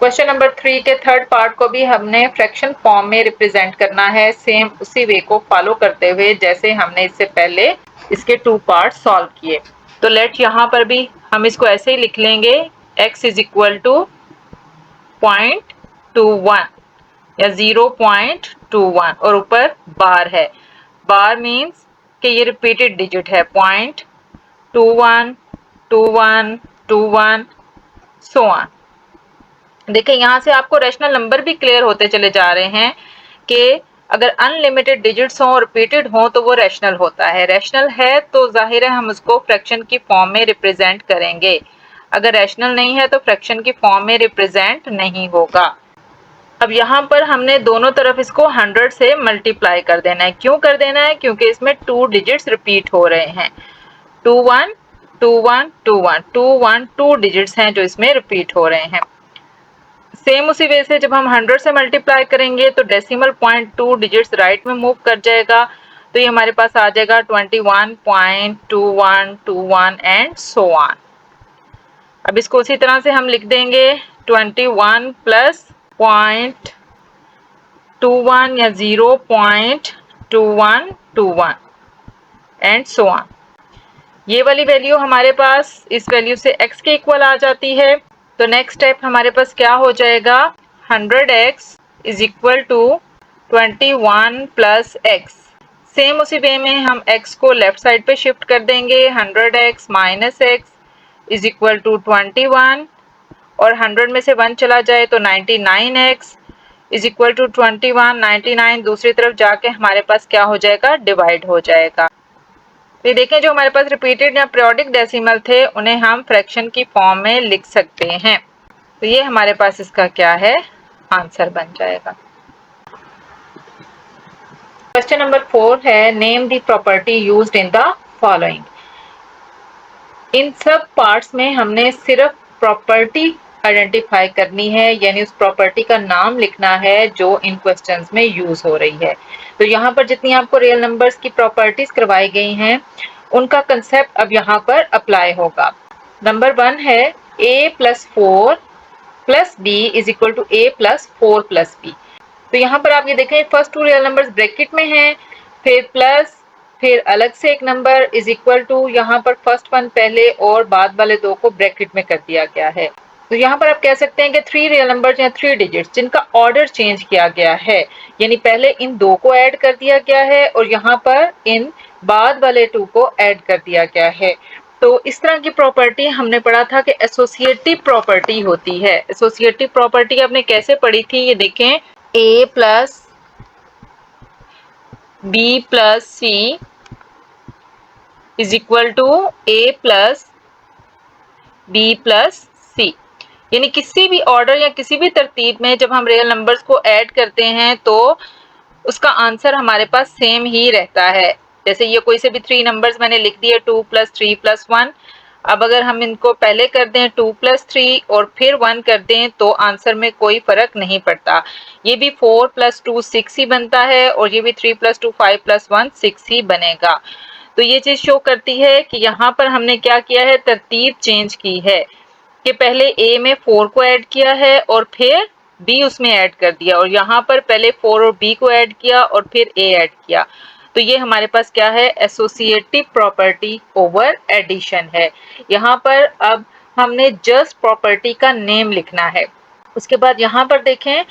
क्वेश्चन नंबर 3 के थर्ड पार्ट को भी हमने फ्रैक्शन फॉर्म में रिप्रेजेंट करना है, सेम उसी वे को फॉलो करते हुए जैसे हमने इससे पहले इसके 2 पार्ट सॉल्व किए। तो लेट यहाँ पर भी हम इसको ऐसे ही लिख लेंगे x इज इक्वल टू 0.21 या 0.21 और ऊपर बार है। बार मीन्स कि ये रिपीटेड डिजिट है 0.21 21 21 सो ऑन। देखिए यहाँ से आपको रैशनल नंबर भी क्लियर होते चले जा रहे हैं कि अगर अनलिमिटेड डिजिट्स हों रिपीटेड हों तो वो रैशनल होता है। रैशनल है तो जाहिर है हम उसको फ्रैक्शन की फॉर्म में रिप्रेजेंट करेंगे, अगर रैशनल नहीं है तो फ्रैक्शन की फॉर्म में रिप्रेजेंट नहीं होगा। अब यहाँ पर हमने दोनों तरफ इसको 100 से मल्टीप्लाई कर देना है। क्यों कर देना है? क्योंकि इसमें 2 डिजिट्स रिपीट हो रहे हैं, 21 21 21 21 2 डिजिट्स हैं जो इसमें रिपीट हो रहे हैं। सेम उसी वे से जब हम 100 से मल्टीप्लाई करेंगे तो डेसिमल पॉइंट 2 डिजिट्स राइट में मूव कर जाएगा, तो ये हमारे पास आ जाएगा 21.2121 एंड सो ऑन। अब इसको उसी तरह से हम लिख देंगे 21 प्लस 0.21 या 0.2121 एंड सो ऑन। ये वाली वैल्यू हमारे पास इस वैल्यू से x के इक्वल आ जाती है। तो नेक्स्ट स्टेप हमारे पास क्या हो जाएगा 100x is equal to 21 plus x। Same उसी वे में हम x को लेफ्ट साइड पे शिफ्ट कर देंगे 100x minus x is equal to 21 और 100 में से 1 चला जाए तो 99x इज इक्वल टू 21। 99 दूसरी तरफ जाके हमारे पास क्या हो जाएगा डिवाइड हो जाएगा। ये देखें जो हमारे पास रिपीटेड या पीरियोडिक डेसिमल थे उन्हें हम फ्रैक्शन की फॉर्म में लिख सकते हैं। तो ये हमारे पास इसका क्या है आंसर बन जाएगा। क्वेश्चन नंबर 4 है name the property used in the following. इन सब पार्ट्स में हमने सिर्फ प्रॉपर्टी आइडेंटिफाई करनी है, यानी उस प्रॉपर्टी का नाम लिखना है जो इन क्वेश्चंस में यूज हो रही है। तो यहाँ पर जितनी आपको रियल नंबर्स की प्रॉपर्टीज करवाई गई हैं उनका कंसेप्ट अब यहाँ पर अप्लाई होगा। नंबर 1 है a plus 4 plus b is equal to a plus 4 plus b। तो यहाँ पर आप ये देखें फर्स्ट 2 रियल नंबर्स ब्रैकेट में हैं, फिर प्लस, फिर अलग से एक नंबर इज इक्वल टू, यहाँ पर फर्स्ट वन पहले और बाद वाले 2 को ब्रैकेट में कर दिया गया है। तो यहाँ पर आप कह सकते हैं कि 3 रियल नंबर्स या 3 डिजिट्स जिनका ऑर्डर चेंज किया गया है, यानी पहले इन 2 को ऐड कर दिया गया है और यहाँ पर इन बाद वाले 2 को ऐड कर दिया गया है। तो इस तरह की प्रॉपर्टी हमने पढ़ा था कि एसोसिएटिव प्रॉपर्टी होती है। एसोसिएटिव प्रॉपर्टी आपने कैसे पढ़ी थी, ये देखें a plus b plus c is equal to a plus b plus c, यानी किसी भी ऑर्डर या किसी भी तरतीब में जब हम रियल नंबर्स को ऐड करते हैं तो उसका आंसर हमारे पास सेम ही रहता है। जैसे ये कोई से भी 3 नंबर्स मैंने लिख दिए 2 प्लस 3 प्लस 1, अब अगर हम इनको पहले कर दें 2 + 3 और फिर 1 कर दें तो आंसर में कोई फर्क नहीं पड़ता। ये भी 4 + 2 6 ही बनता है और ये भी 3 + 2 5 + 1 6 ही बनेगा। तो ये चीज शो करती है कि यहाँ पर हमने क्या किया है, तरतीब चेंज की है कि पहले ए में 4 को ऐड किया है और फिर बी उसमें ऐड कर दिया, और यहाँ पर पहले 4 और बी को ऐड किया और फिर ए ऐड किया। तो ये हमारे पास क्या है, एसोसिएटिव प्रॉपर्टी ओवर एडिशन है। यहाँ पर अब हमने जस्ट प्रॉपर्टी का नेम लिखना है। उसके बाद यहाँ पर देखें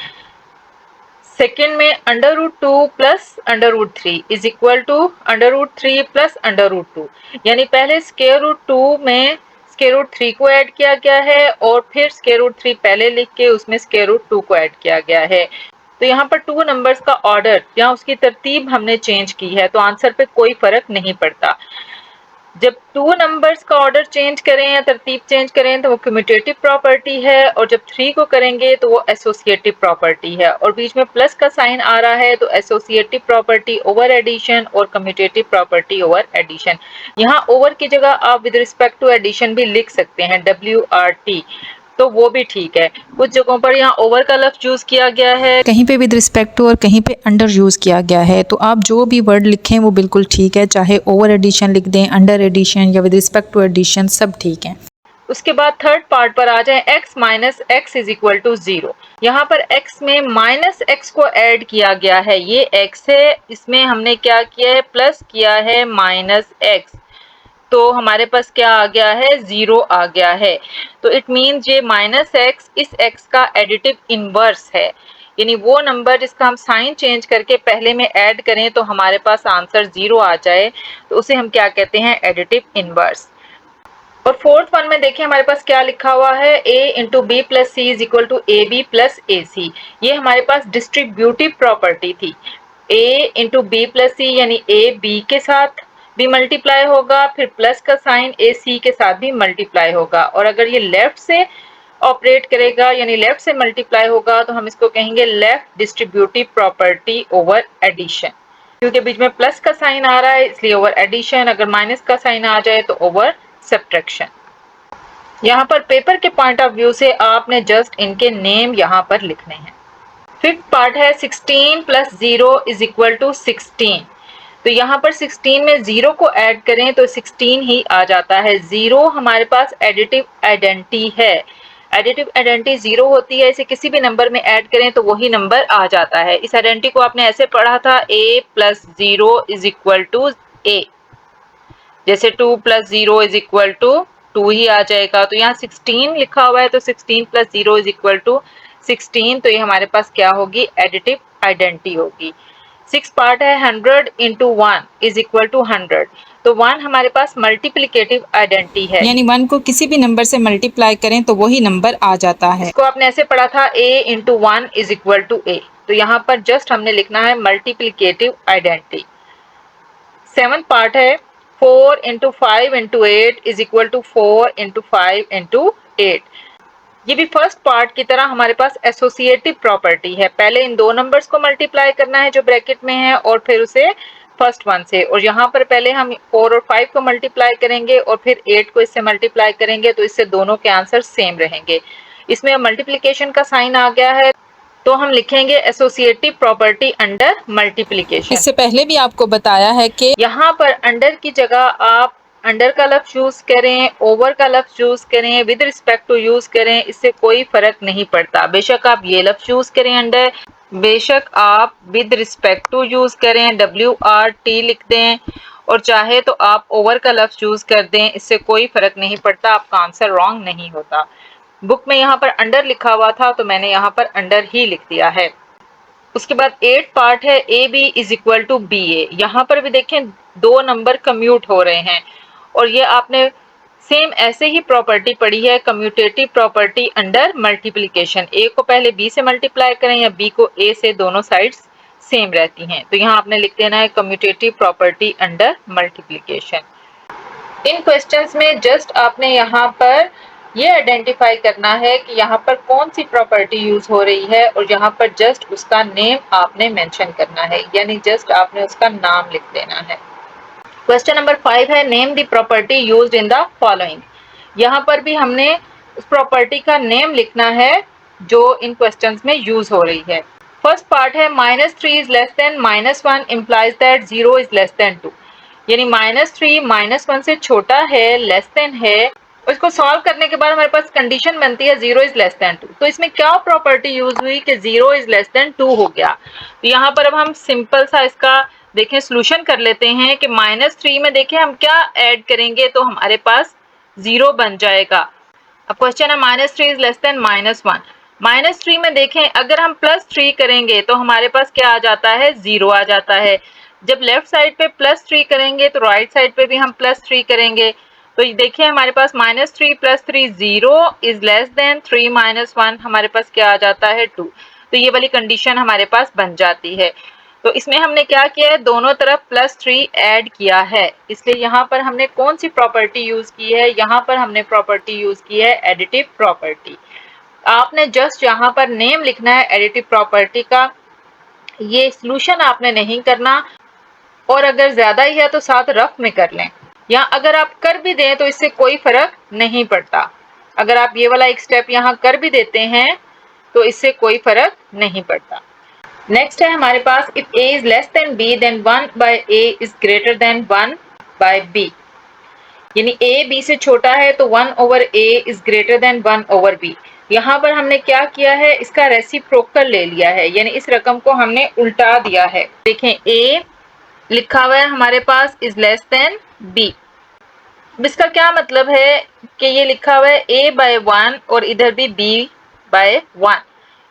सेकेंड में √2 + √3 इज इक्वल टू √3 + √2, यानी पहले √2 में √3 को ऐड किया गया है और फिर √3 पहले लिख के उसमें √2 को ऐड किया गया है। तो यहाँ पर 2 नंबर्स का ऑर्डर या उसकी तरतीब हमने चेंज की है, तो आंसर पे कोई फर्क नहीं पड़ता। जब 2 नंबर्स का ऑर्डर चेंज करें या तरतीब चेंज करें तो वो कम्यूटेटिव प्रॉपर्टी है, और जब 3 को करेंगे तो वो एसोसिएटिव प्रॉपर्टी है, और बीच में प्लस का साइन आ रहा है तो एसोसिएटिव प्रॉपर्टी ओवर एडिशन और कम्यूटेटिव प्रॉपर्टी ओवर एडिशन। यहाँ ओवर की जगह आप विद रिस्पेक्ट टू एडिशन भी लिख सकते हैं WRT, तो वो भी ठीक है। कुछ जगहों पर यहाँ ओवर का लफ्ज यूज किया गया है, कहीं पे विद रिस्पेक्ट टू और कहीं पे अंडर यूज़ किया गया है, तो आप जो भी वर्ड लिखें वो बिल्कुल ठीक है, चाहे ओवर एडिशन लिख दें, अंडर एडिशन या विद रिस्पेक्ट टू एडिशन, सब ठीक है। उसके बाद थर्ड पार्ट पर आ जाए, x - x is equal to 0। यहाँ पर x में -x को ऐड किया गया है, ये x है, इसमें हमने क्या किया है, प्लस किया है -x, तो हमारे पास क्या आ गया है, 0 आ गया है। तो इट मीन्स ये -x इस x का एडिटिव इनवर्स है, यानी वो नंबर जिसका हम साइन चेंज करके पहले में ऐड करें तो हमारे पास आंसर 0 आ जाए, तो उसे हम क्या कहते हैं, एडिटिव इनवर्स। और फोर्थ वन में देखिए हमारे पास क्या लिखा हुआ है, a × b + c is equal to AB + AC। ये हमारे पास डिस्ट्रीब्यूटिव प्रॉपर्टी थी। a × b + c यानी a b के साथ भी मल्टीप्लाई होगा, फिर प्लस का साइन a c के साथ भी मल्टीप्लाई होगा, और अगर ये लेफ्ट से ऑपरेट करेगा यानी लेफ्ट से मल्टीप्लाई होगा तो हम इसको कहेंगे left distributive property over addition. क्योंकि बीच में प्लस का साइन आ रहा है इसलिए ओवर एडिशन, अगर माइनस का साइन आ जाए तो ओवर सब्ट्रैक्शन। यहाँ पर पेपर के पॉइंट ऑफ व्यू से आपने जस्ट इनके नेम यहाँ पर लिखने हैं। फिफ्थ पार्ट है 16 + 0 इज इक्वल टू 16। तो यहाँ पर 16 में 0 को ऐड करें तो 16 ही आ जाता है। 0 हमारे पास एडिटिव आइडेंटिटी है, एडिटिव आइडेंटिटी 0 होती है, इसे किसी भी नंबर में ऐड करें तो वही नंबर आ जाता है। इस आइडेंटिटी को आपने ऐसे पढ़ा था, a + 0 is equal to a, जैसे 2 + 0 इज इक्वल टू 2 ही आ जाएगा। तो यहाँ 16 लिखा हुआ है तो 16 + 0 इज इक्वल टू 16, तो ये हमारे पास क्या होगी, एडिटिव आइडेंटिटी होगी। 6 पार्ट है 100 × 1 इज इक्वल टू 100। तो 1 हमारे पास मल्टीप्लिकेटिव आइडेंटिटी है, यानी 1 को किसी भी नंबर से मल्टीप्लाई करें तो वही नंबर आ जाता है। इसको आपने ऐसे पढ़ा था, a × 1 is equal to a। तो यहाँ पर जस्ट हमने लिखना है मल्टीप्लिकेटिव आइडेंटिटी। 7th पार्ट है 4 × 5 × 8 इज इक्वल टू 4 × 5 × 8। ये भी फर्स्ट पार्ट की तरह हमारे पास एसोसिएटिव प्रॉपर्टी है, पहले इन दो नंबर्स को मल्टीप्लाई करना है जो ब्रैकेट में है और फिर उसे फर्स्ट वन से, और यहाँ पर पहले हम 4 और 5 को मल्टीप्लाई करेंगे और फिर 8 को इससे मल्टीप्लाई करेंगे, तो इससे दोनों के आंसर सेम रहेंगे। इसमें मल्टीप्लिकेशन का साइन आ गया है तो हम लिखेंगे एसोसिएटिव प्रॉपर्टी अंडर मल्टीप्लिकेशन। इससे पहले भी आपको बताया है कि यहाँ पर अंडर की जगह आप अंडर का लफ्ज यूज करें, ओवर का लफ्ज यूज करें, विद रिस्पेक्ट टू यूज करें, इससे कोई फर्क नहीं पड़ता। बेशक आप ये लफ्ज यूज करें अंडर, बेशक आप विद रिस्पेक्ट टू यूज करें, WRT लिख दें, और चाहे तो आप ओवर का लफ्ज यूज कर दें, इससे कोई फर्क नहीं पड़ता, आपका आंसर रॉन्ग नहीं होता। बुक में यहाँ पर अंडर लिखा हुआ था तो मैंने यहाँ पर अंडर ही लिख दिया है। उसके बाद 8 पार्ट है AB is equal to BA। यहाँ पर भी देखें दो नंबर कम्यूट हो रहे हैं, और ये आपने सेम ऐसे ही प्रॉपर्टी पढ़ी है, commutative property under multiplication. A को पहले B से मल्टीप्लाई करें या B को A से, दोनों साइड्स सेम रहती हैं, तो यहाँ आपने लिख देना है कम्यूटेटिव प्रॉपर्टी अंडर मल्टीप्लिकेशन। इन क्वेश्चंस में जस्ट आपने यहाँ पर ये आइडेंटिफाई करना है कि यहाँ पर कौन सी प्रॉपर्टी यूज हो रही है, और यहाँ पर जस्ट उसका नेम आपने मेंशन करना है, यानी जस्ट आपने उसका नाम लिख देना है। क्वेश्चन नंबर 5 है name the property used in the following. यहाँ पर भी हमने उस प्रॉपर्टी का नेम लिखना है जो इन क्वेश्चंस में यूज हो रही है। फर्स्ट पार्ट है -3 is less then -1 implies that 0 is less then 2, यानी -3 -1 से छोटा है, लेस देन है। उसको सॉल्व करने के बाद हमारे पास कंडीशन बनती है 0 इज लेस देन 2। तो इसमें क्या प्रॉपर्टी यूज हुई कि 0 इज लेस देन 2 हो गया। तो यहाँ पर अब हम सिंपल सा इसका देखें सोल्यूशन कर लेते हैं कि -3 में देखें हम क्या ऐड करेंगे तो हमारे पास 0 बन जाएगा। अब क्वेश्चन है -3 इज लेस देन -1। -3 में देखें अगर हम +3 करेंगे तो हमारे पास क्या आ जाता है, 0 आ जाता है। जब लेफ्ट साइड पे +3 करेंगे तो राइट साइड पे भी हम +3 करेंगे। तो देखिए हमारे पास -3 + 3 0 इज लेस देन 3 - 1, हमारे पास क्या आ जाता है 2। तो ये वाली कंडीशन हमारे पास बन जाती है। तो इसमें हमने क्या किया है, दोनों तरफ +3 ऐड किया है, इसलिए यहाँ पर हमने कौन सी प्रॉपर्टी यूज की है, यहाँ पर हमने प्रॉपर्टी यूज की है एडिटिव प्रॉपर्टी। आपने जस्ट यहाँ पर नेम लिखना है एडिटिव प्रॉपर्टी का, ये सॉल्यूशन आपने नहीं करना, और अगर ज्यादा ही है तो साथ रफ में कर लें, या अगर आप कर भी दें तो इससे कोई फर्क नहीं पड़ता। अगर आप ये वाला एक स्टेप यहाँ कर भी देते हैं तो इससे कोई फर्क नहीं पड़ता। नेक्स्ट है हमारे पास if a is less than b then 1/a is greater than 1/b, यानी a b से छोटा है तो 1/a is greater than 1/b। यहाँ पर हमने क्या किया है, इसका रेसिप्रोकल ले लिया है, यानी इस रकम को हमने उल्टा दिया है। देखें a लिखा हुआ है हमारे पास इज लेस देन b, इसका क्या मतलब है कि ये लिखा हुआ है a/1 और इधर भी b/1।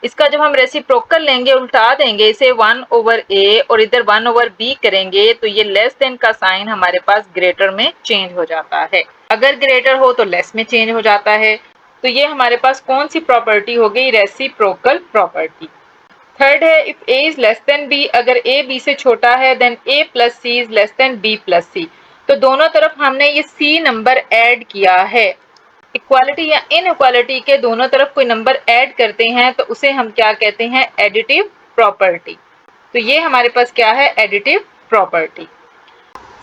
इसका जब हम रेसिप्रोकल लेंगे, उल्टा देंगे इसे 1/a और इधर 1/b करेंगे तो ये लेस देन का साइन हमारे पास ग्रेटर में चेंज हो जाता है, अगर ग्रेटर हो तो लेस में चेंज हो जाता है। तो ये हमारे पास कौन सी प्रॉपर्टी हो गई, रेसिप्रोकल प्रॉपर्टी। थर्ड है if a is less than b, अगर a b से छोटा है then a + c is less than b + c। तो दोनों तरफ हमने ये c नंबर ऐड किया है। इक्वालिटी या इनइक्वालिटी के दोनों तरफ कोई नंबर ऐड करते हैं तो उसे हम क्या कहते हैं, एडिटिव प्रॉपर्टी। तो ये हमारे पास क्या है, एडिटिव प्रॉपर्टी।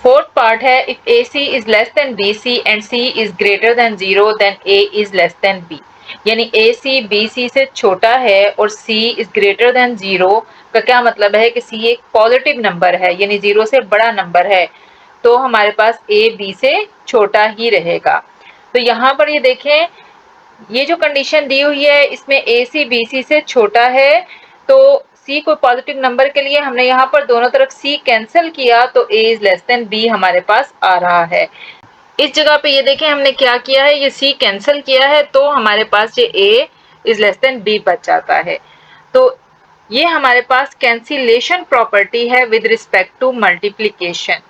फोर्थ पार्ट है if AC is less than BC and C is greater than 0 then A is less than B, यानी AC BC से छोटा है और C इज ग्रेटर देन 0 का क्या मतलब है कि C एक पॉजिटिव नंबर है, यानी 0 से बड़ा नंबर है, तो हमारे पास A B से छोटा ही रहेगा। तो यहाँ पर ये देखें, ये जो कंडीशन दी हुई है इसमें AC BC से छोटा है, तो C को पॉजिटिव नंबर के लिए हमने यहाँ पर दोनों तरफ C कैंसिल किया तो A is less than B हमारे पास आ रहा है। इस जगह पे ये देखें हमने क्या किया है, ये C कैंसिल किया है तो हमारे पास ये A is less than B बच जाता है। तो ये हमारे पास कैंसिलेशन प्रॉपर्टी है विद रिस्पेक्ट टू मल्टीप्लीकेशन,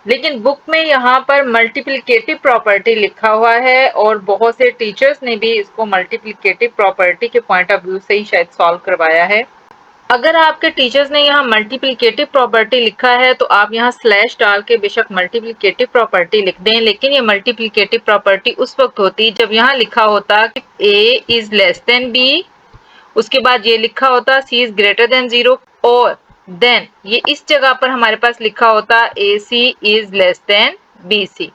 लेकिन बुक में यहाँ पर मल्टीप्लिकेटिव प्रॉपर्टी लिखा हुआ है और बहुत से टीचर्स ने भी इसको मल्टीप्लिकेटिव प्रॉपर्टी के पॉइंट ऑफ व्यू से ही शायद सॉल्व करवाया है। अगर आपके टीचर्स ने यहाँ मल्टीप्लिकेटिव प्रॉपर्टी लिखा है तो आप यहाँ स्लैश डाल के बेशक मल्टीप्लिकेटिव प्रॉपर्टी लिख दें, लेकिन ये मल्टीप्लिकेटिव प्रॉपर्टी उस वक्त होती जब यहाँ लिखा होता कि a is less than b, उसके बाद ये लिखा होता c इज ग्रेटर देन 0, और देन ये इस जगह पर हमारे पास लिखा होता AC is less than BC,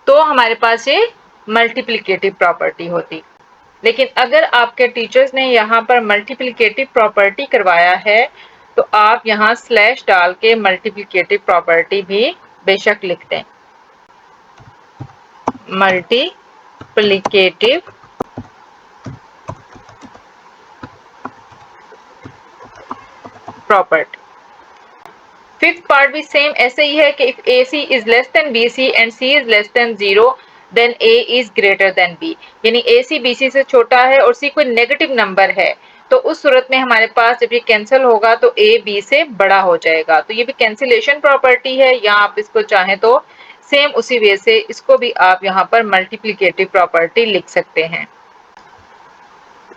तो हमारे पास ये मल्टीप्लिकेटिव प्रॉपर्टी होती। लेकिन अगर आपके टीचर्स ने यहाँ पर मल्टीप्लिकेटिव प्रॉपर्टी करवाया है तो आप यहाँ स्लैश डाल के मल्टीप्लिकेटिव प्रॉपर्टी भी बेशक लिख दें। Multiplicative property. फिफ्थ पार्ट भी सेम ऐसे ही है कि if AC is less than BC and C is less than 0 then A is greater than B, यानी AC BC से छोटा है और C कोई नेगेटिव नंबर है, तो उस सूरत में हमारे पास जब ये कैंसिल होगा तो A B से बड़ा हो जाएगा। तो ये भी कैंसिलेशन प्रॉपर्टी है, या आप इसको चाहें तो सेम उसी वे से इसको भी आप यहाँ पर मल्टीप्लिकेटिव प्रॉपर्टी लिख सकते हैं।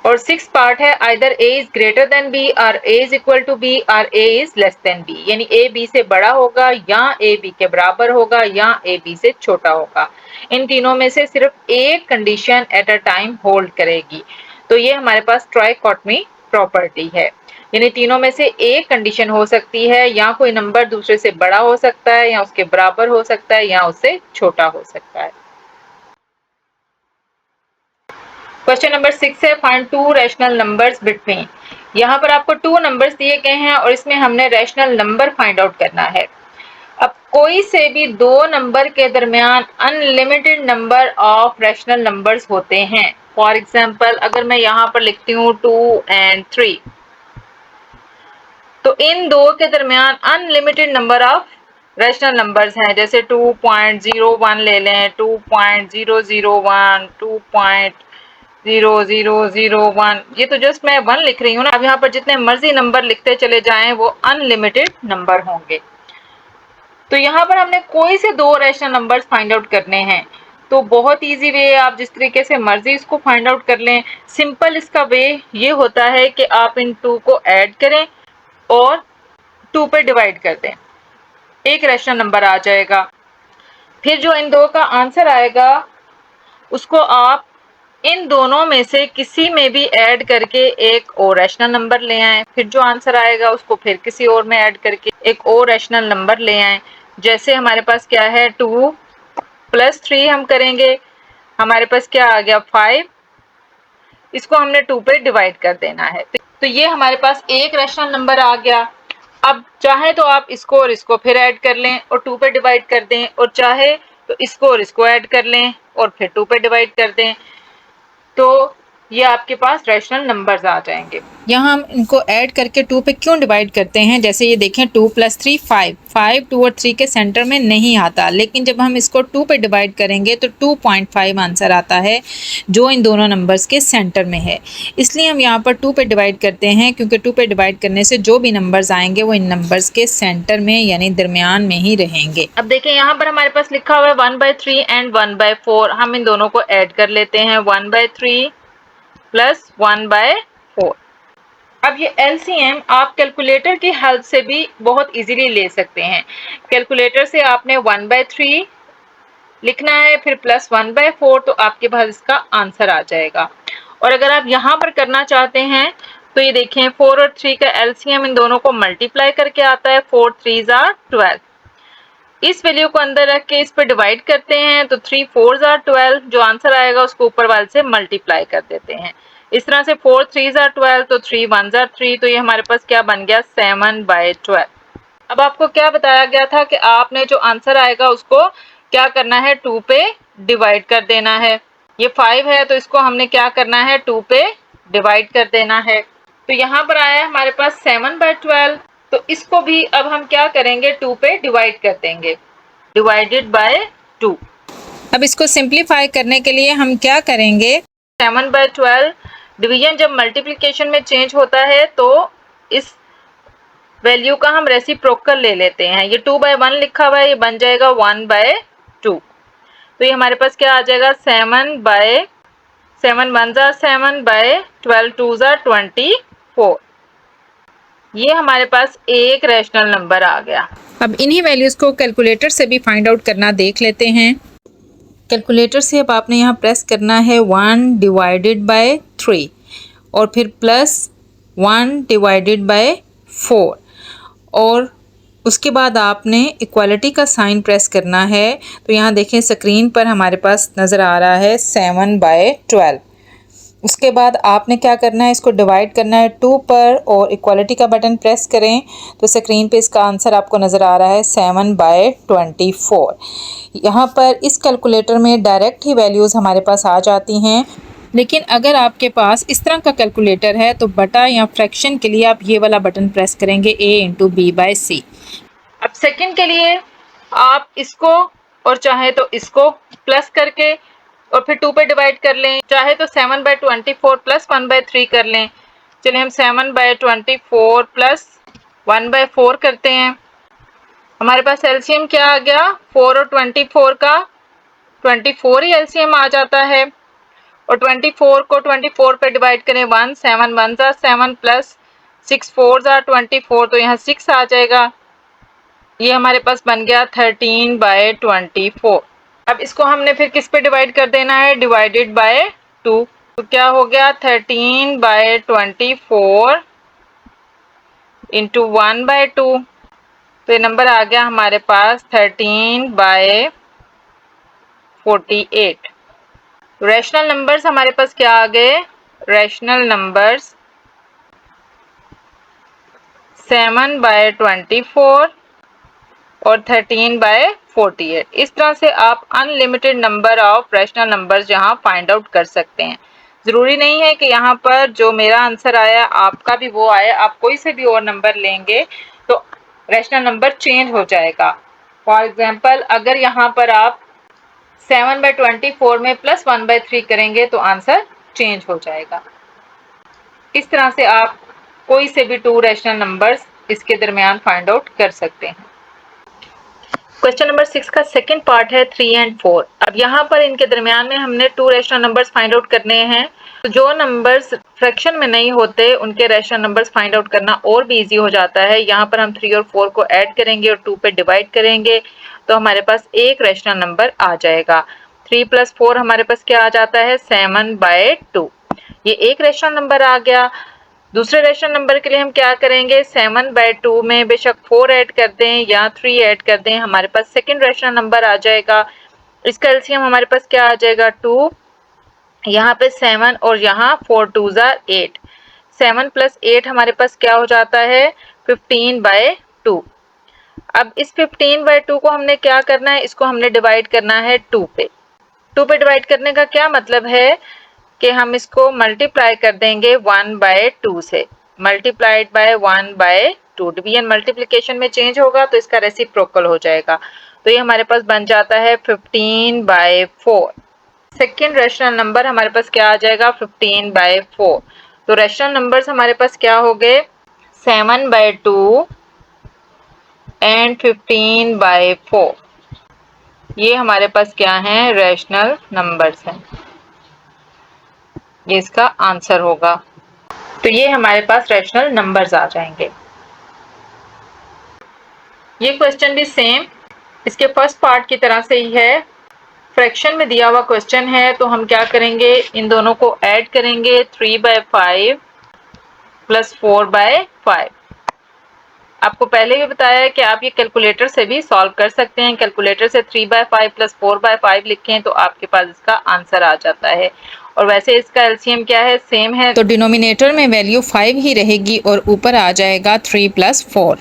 और सिक्स पार्ट है either A is greater than B और A is equal to B और A is less than B, यानी A B से बड़ा होगा या A B के बराबर होगा या A B से छोटा होगा। इन तीनों में से सिर्फ एक condition at a time hold करेगी, तो ये हमारे पास ट्राइकोटमी प्रॉपर्टी है, यानी तीनों में से एक कंडीशन हो सकती है, या कोई नंबर दूसरे से बड़ा हो सकता है या उसके बराबर हो सकता है या उससे छोटा हो सकता है। क्वेश्चन नंबर 6 है find to rational numbers between. यहाँ पर आपको 2 नंबर्स दिए गए हैं और इसमें हमने रैशनल नंबर फाइंड आउट करना है। अब कोई से भी दो नंबर के दरमियान unlimited number of rational numbers होते हैं। फॉर एग्जाम्पल अगर मैं यहाँ पर लिखती हूँ 2 and 3, तो इन दो के दरमियान unlimited number of rational numbers हैं, जैसे 2.01 ले लें, 2.001, 2.0001। ये तो जस्ट मैं 1 लिख रही हूँ ना। अब यहाँ पर जितने मर्जी नंबर लिखते चले जाएं वो अनलिमिटेड नंबर होंगे। तो यहाँ पर हमने कोई से दो रैशनल नंबर्स फाइंड आउट करने हैं, तो बहुत इजी वे है, आप जिस तरीके से मर्जी इसको फाइंड आउट कर लें। सिंपल इसका वे ये होता है कि आप इन 2 को ऐड करें और 2 पे डिवाइड कर दें, एक रैशनल नंबर आ जाएगा। फिर जो इन दो का आंसर आएगा उसको आप इन दोनों में से किसी में भी ऐड करके एक और रैशनल नंबर ले आएं। फिर जो आंसर आएगा उसको फिर किसी और में ऐड करके एक और रैशनल नंबर ले आएं। जैसे हमारे पास क्या है, 2 + 3 हम करेंगे, हमारे पास क्या आ गया 5। इसको हमने 2 पे डिवाइड कर देना है, तो ये हमारे पास एक रैशनल नंबर आ गया। अब चाहे तो आप इसको और इसको फिर ऐड कर लें और 2 पे डिवाइड कर दें, और चाहे तो इसको और इसको ऐड कर लें और फिर 2 पे डिवाइड कर दें, तो ये आपके पास रैशनल नंबर्स आ जाएंगे। यहाँ हम इनको ऐड करके 2 पे क्यों डिवाइड करते हैं, जैसे ये देखें 2 + 3 5, 5 2 और 3 के सेंटर में नहीं आता, लेकिन जब हम इसको 2 पे डिवाइड करेंगे तो 2.5 आंसर आता है जो इन दोनों नंबर्स के सेंटर में है। इसलिए हम यहाँ पर 2 पे डिवाइड करते हैं, क्योंकि 2 पे डिवाइड करने से जो भी नंबर्स आएंगे वो इन नंबर्स के सेंटर में यानी दरमियान में ही रहेंगे। अब देखें यहाँ पर हमारे पास लिखा हुआ है 1/3 and 1/4। हम इन दोनों को ऐड कर लेते हैं, 1/3 + 1/4। अब ये एलसीएम आप कैलकुलेटर की हेल्प से भी बहुत इजीली ले सकते हैं। कैलकुलेटर से आपने 1/3 लिखना है, फिर प्लस 1/4, तो आपके पास इसका आंसर आ जाएगा। और अगर आप यहाँ पर करना चाहते हैं तो ये देखें 4 और 3 का एलसीएम इन दोनों को मल्टीप्लाई करके आता है, 4 3s are 12। इस वैल्यू को अंदर रख के इस पर डिवाइड करते हैं, तो 3 4s are 12। जो आंसर आएगा उसको ऊपर वाले से मल्टीप्लाई कर देते हैं। इस तरह से 4 3s are 12, तो 3 1s are 3, तो ये हमारे पास क्या बन गया 7/12। अब आपको क्या बताया गया था कि आपने जो आंसर आएगा उसको क्या करना है, 2 पे डिवाइड कर देना है। ये 5 है तो इसको हमने क्या करना है, 2 पे डिवाइड कर देना है। तो यहाँ पर आया है हमारे पास 7/12, तो इसको भी अब हम क्या करेंगे, 2 पे डिवाइड कर देंगे, डिवाइडेड बाय 2। अब इसको सिंप्लीफाई करने के लिए हम क्या करेंगे, 7/12 डिवीजन जब मल्टीप्लिकेशन में चेंज होता है तो इस वैल्यू का हम रेसिप्रोकल ले लेते हैं। ये 2/1 लिखा हुआ है, ये बन जाएगा 1/2। तो ये हमारे पास क्या आ जाएगा 7 1s are 7/12 2s are 24। ये हमारे पास एक रैशनल नंबर आ गया। अब इन्हीं वैल्यूज को कैलकुलेटर से भी फाइंड आउट करना देख लेते हैं। कैलकुलेटर से अब आपने यहाँ प्रेस करना है 1/3 और फिर +1/4, और उसके बाद आपने इक्वालिटी का साइन प्रेस करना है। तो यहाँ देखें स्क्रीन पर हमारे पास नज़र आ रहा है 7/12। उसके बाद आपने क्या करना है, इसको डिवाइड करना है 2 पर और इक्वालिटी का बटन प्रेस करें तो स्क्रीन पे इसका आंसर आपको नज़र आ रहा है 7/24। यहाँ पर इस कैलकुलेटर में डायरेक्ट ही वैल्यूज़ हमारे पास आ जाती हैं, लेकिन अगर आपके पास इस तरह का कैलकुलेटर है तो बटा या फ्रैक्शन के लिए आप ये वाला बटन प्रेस करेंगे A × B/C। अब सेकंड के लिए आप इसको और चाहे तो इसको प्लस करके और फिर 2 पे डिवाइड कर लें, चाहे तो 7/24 + 1/3 कर लें। चलिए हम 7/24 + 1/4 करते हैं। हमारे पास एलसीएम क्या आ गया, 4 और 24 का 24 ही एलसीएम आ जाता है। और 24 को 24 पे डिवाइड करें 1, 7 1s are 7 + 6 4s are 24, तो यहाँ 6 आ जाएगा। ये हमारे पास बन गया 13/24। अब इसको हमने फिर किस पे डिवाइड कर देना है, डिवाइडेड बाय 2। तो क्या हो गया 13/24 इंटू 1/2, तो ये नंबर आ गया हमारे पास 13/48। रैशनल नंबर्स हमारे पास क्या आ गए, रैशनल नंबर्स 7/24 और 13/48। इस तरह से आप unlimited number of rational numbers यहाँ फाइंड आउट कर सकते हैं। जरूरी नहीं है कि यहाँ पर जो मेरा आंसर आया आपका भी वो आया, आप कोई से भी और नंबर लेंगे तो रैशनल नंबर चेंज हो जाएगा। फॉर एग्जाम्पल अगर यहाँ पर आप 7/24 में +1/3 करेंगे तो आंसर चेंज हो जाएगा। इस तरह से आप कोई से भी 2 रैशनल नंबर्स इसके दरमियान फाइंड आउट कर सकते हैं। क्वेश्चन नंबर 6 का सेकंड पार्ट है 3 और 4। अब यहाँ पर इनके दरमियान में हमने 2 रैशनल नंबर्स फाइंड आउट करने हैं। तो जो नंबर्स फ्रैक्शन में नहीं होते उनके रैशनल नंबर्स फाइंड आउट करना और भी इजी हो जाता है। यहाँ पर हम 3 और 4 को ऐड करेंगे और 2 पे डिवाइड करेंगे तो हमारे पास एक रैशनल नंबर आ जाएगा। 3 + 4 हमारे पास क्या आ जाता है, 7/2। ये एक रैशनल नंबर आ गया। दूसरे रैशनल नंबर के लिए हम क्या करेंगे, 7/2 में बेशक 4 ऐड कर दें या 3 ऐड कर दें, हमारे पास सेकंड रैशनल नंबर आ जाएगा। इसका एलसीएम हमारे पास क्या आ जाएगा, 2। यहाँ पे 7 और यहाँ 4 2s are 8। 7 + 8 हमारे पास क्या हो जाता है, 15/2। अब इस 15/2 को हमने क्या करना है, इसको हमने डिवाइड करना है 2 पे। 2 पे डिवाइड करने का क्या मतलब है कि हम इसको मल्टीप्लाई कर देंगे 1/2 से। मल्टीप्लाइड बाय 1/2, डिवीजन मल्टीप्लिकेशन में चेंज होगा तो इसका रेसिप्रोकल हो जाएगा। तो ये हमारे पास बन जाता है 15/4। सेकेंड रैशनल नंबर हमारे पास क्या आ जाएगा, 15/4। तो रैशनल नंबर्स हमारे पास क्या हो गए, 7/2 एंड 15/4। ये हमारे पास क्या है, रैशनल नंबर्स हैं। ये इसका आंसर होगा। तो ये हमारे पास रैशनल नंबर्स आ जाएंगे। ये क्वेश्चन भी सेम इसके फर्स्ट पार्ट की तरह से ही है। फ्रैक्शन में दिया हुआ क्वेश्चन है तो हम क्या करेंगे, इन दोनों को ऐड करेंगे, 3/5 + 4/5। आपको पहले भी बताया है कि आप ये कैलकुलेटर से भी सॉल्व कर सकते हैं। कैलकुलेटर से 3/5 + 4/5 लिखें तो आपके पास इसका आंसर आ जाता है। और वैसे इसका एलसीएम क्या है, सेम है, तो डिनोमिनेटर में वैल्यू 5 ही रहेगी और ऊपर आ जाएगा 3 + 4।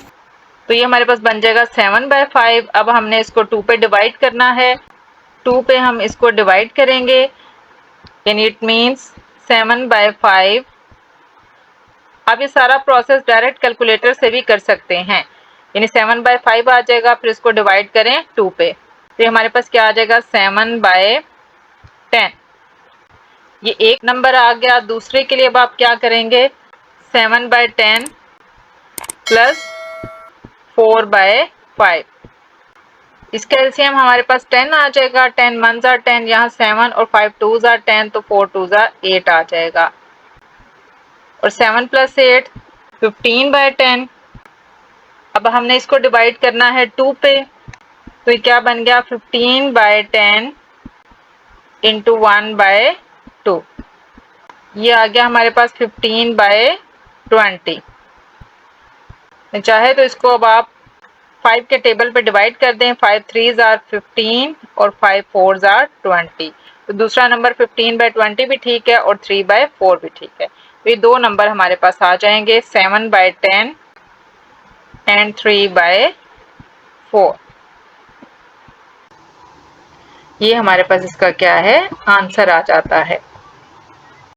तो ये हमारे पास बन जाएगा 7/5। अब हमने इसको 2 पे डिवाइड करना है। 2 पे हम इसको डिवाइड करेंगे, यानी इट मीन्स 7/5। आप ये सारा प्रोसेस डायरेक्ट कैलकुलेटर से भी कर सकते हैं, यानी 7/5 आ जाएगा, फिर इसको डिवाइड करें 2 पे तो ये हमारे पास क्या आ जाएगा, 7/10। ये एक नंबर आ गया। दूसरे के लिए अब आप क्या करेंगे, 7/10 + 4/5। इसका एलसीएम हमारे पास 10 आ जाएगा। 10 1s are 10, यहाँ 7 और 5 2s are 10 तो 4 2s are 8 आ जाएगा। और 7 + 8 15/10। अब हमने इसको डिवाइड करना है 2 पे तो ये क्या बन गया, 15/10 × 1/2। ये आ गया हमारे पास 15/20। चाहे तो इसको अब आप 5 के टेबल पे डिवाइड कर दें। 5 3s are 15 और 5 4s are 20। तो दूसरा नंबर 15/20 भी ठीक है और 3/4 भी ठीक है। तो ये दो नंबर हमारे पास आ जाएंगे, 7/10 एंड 3/4। ये हमारे पास इसका क्या है, आंसर आ जाता है।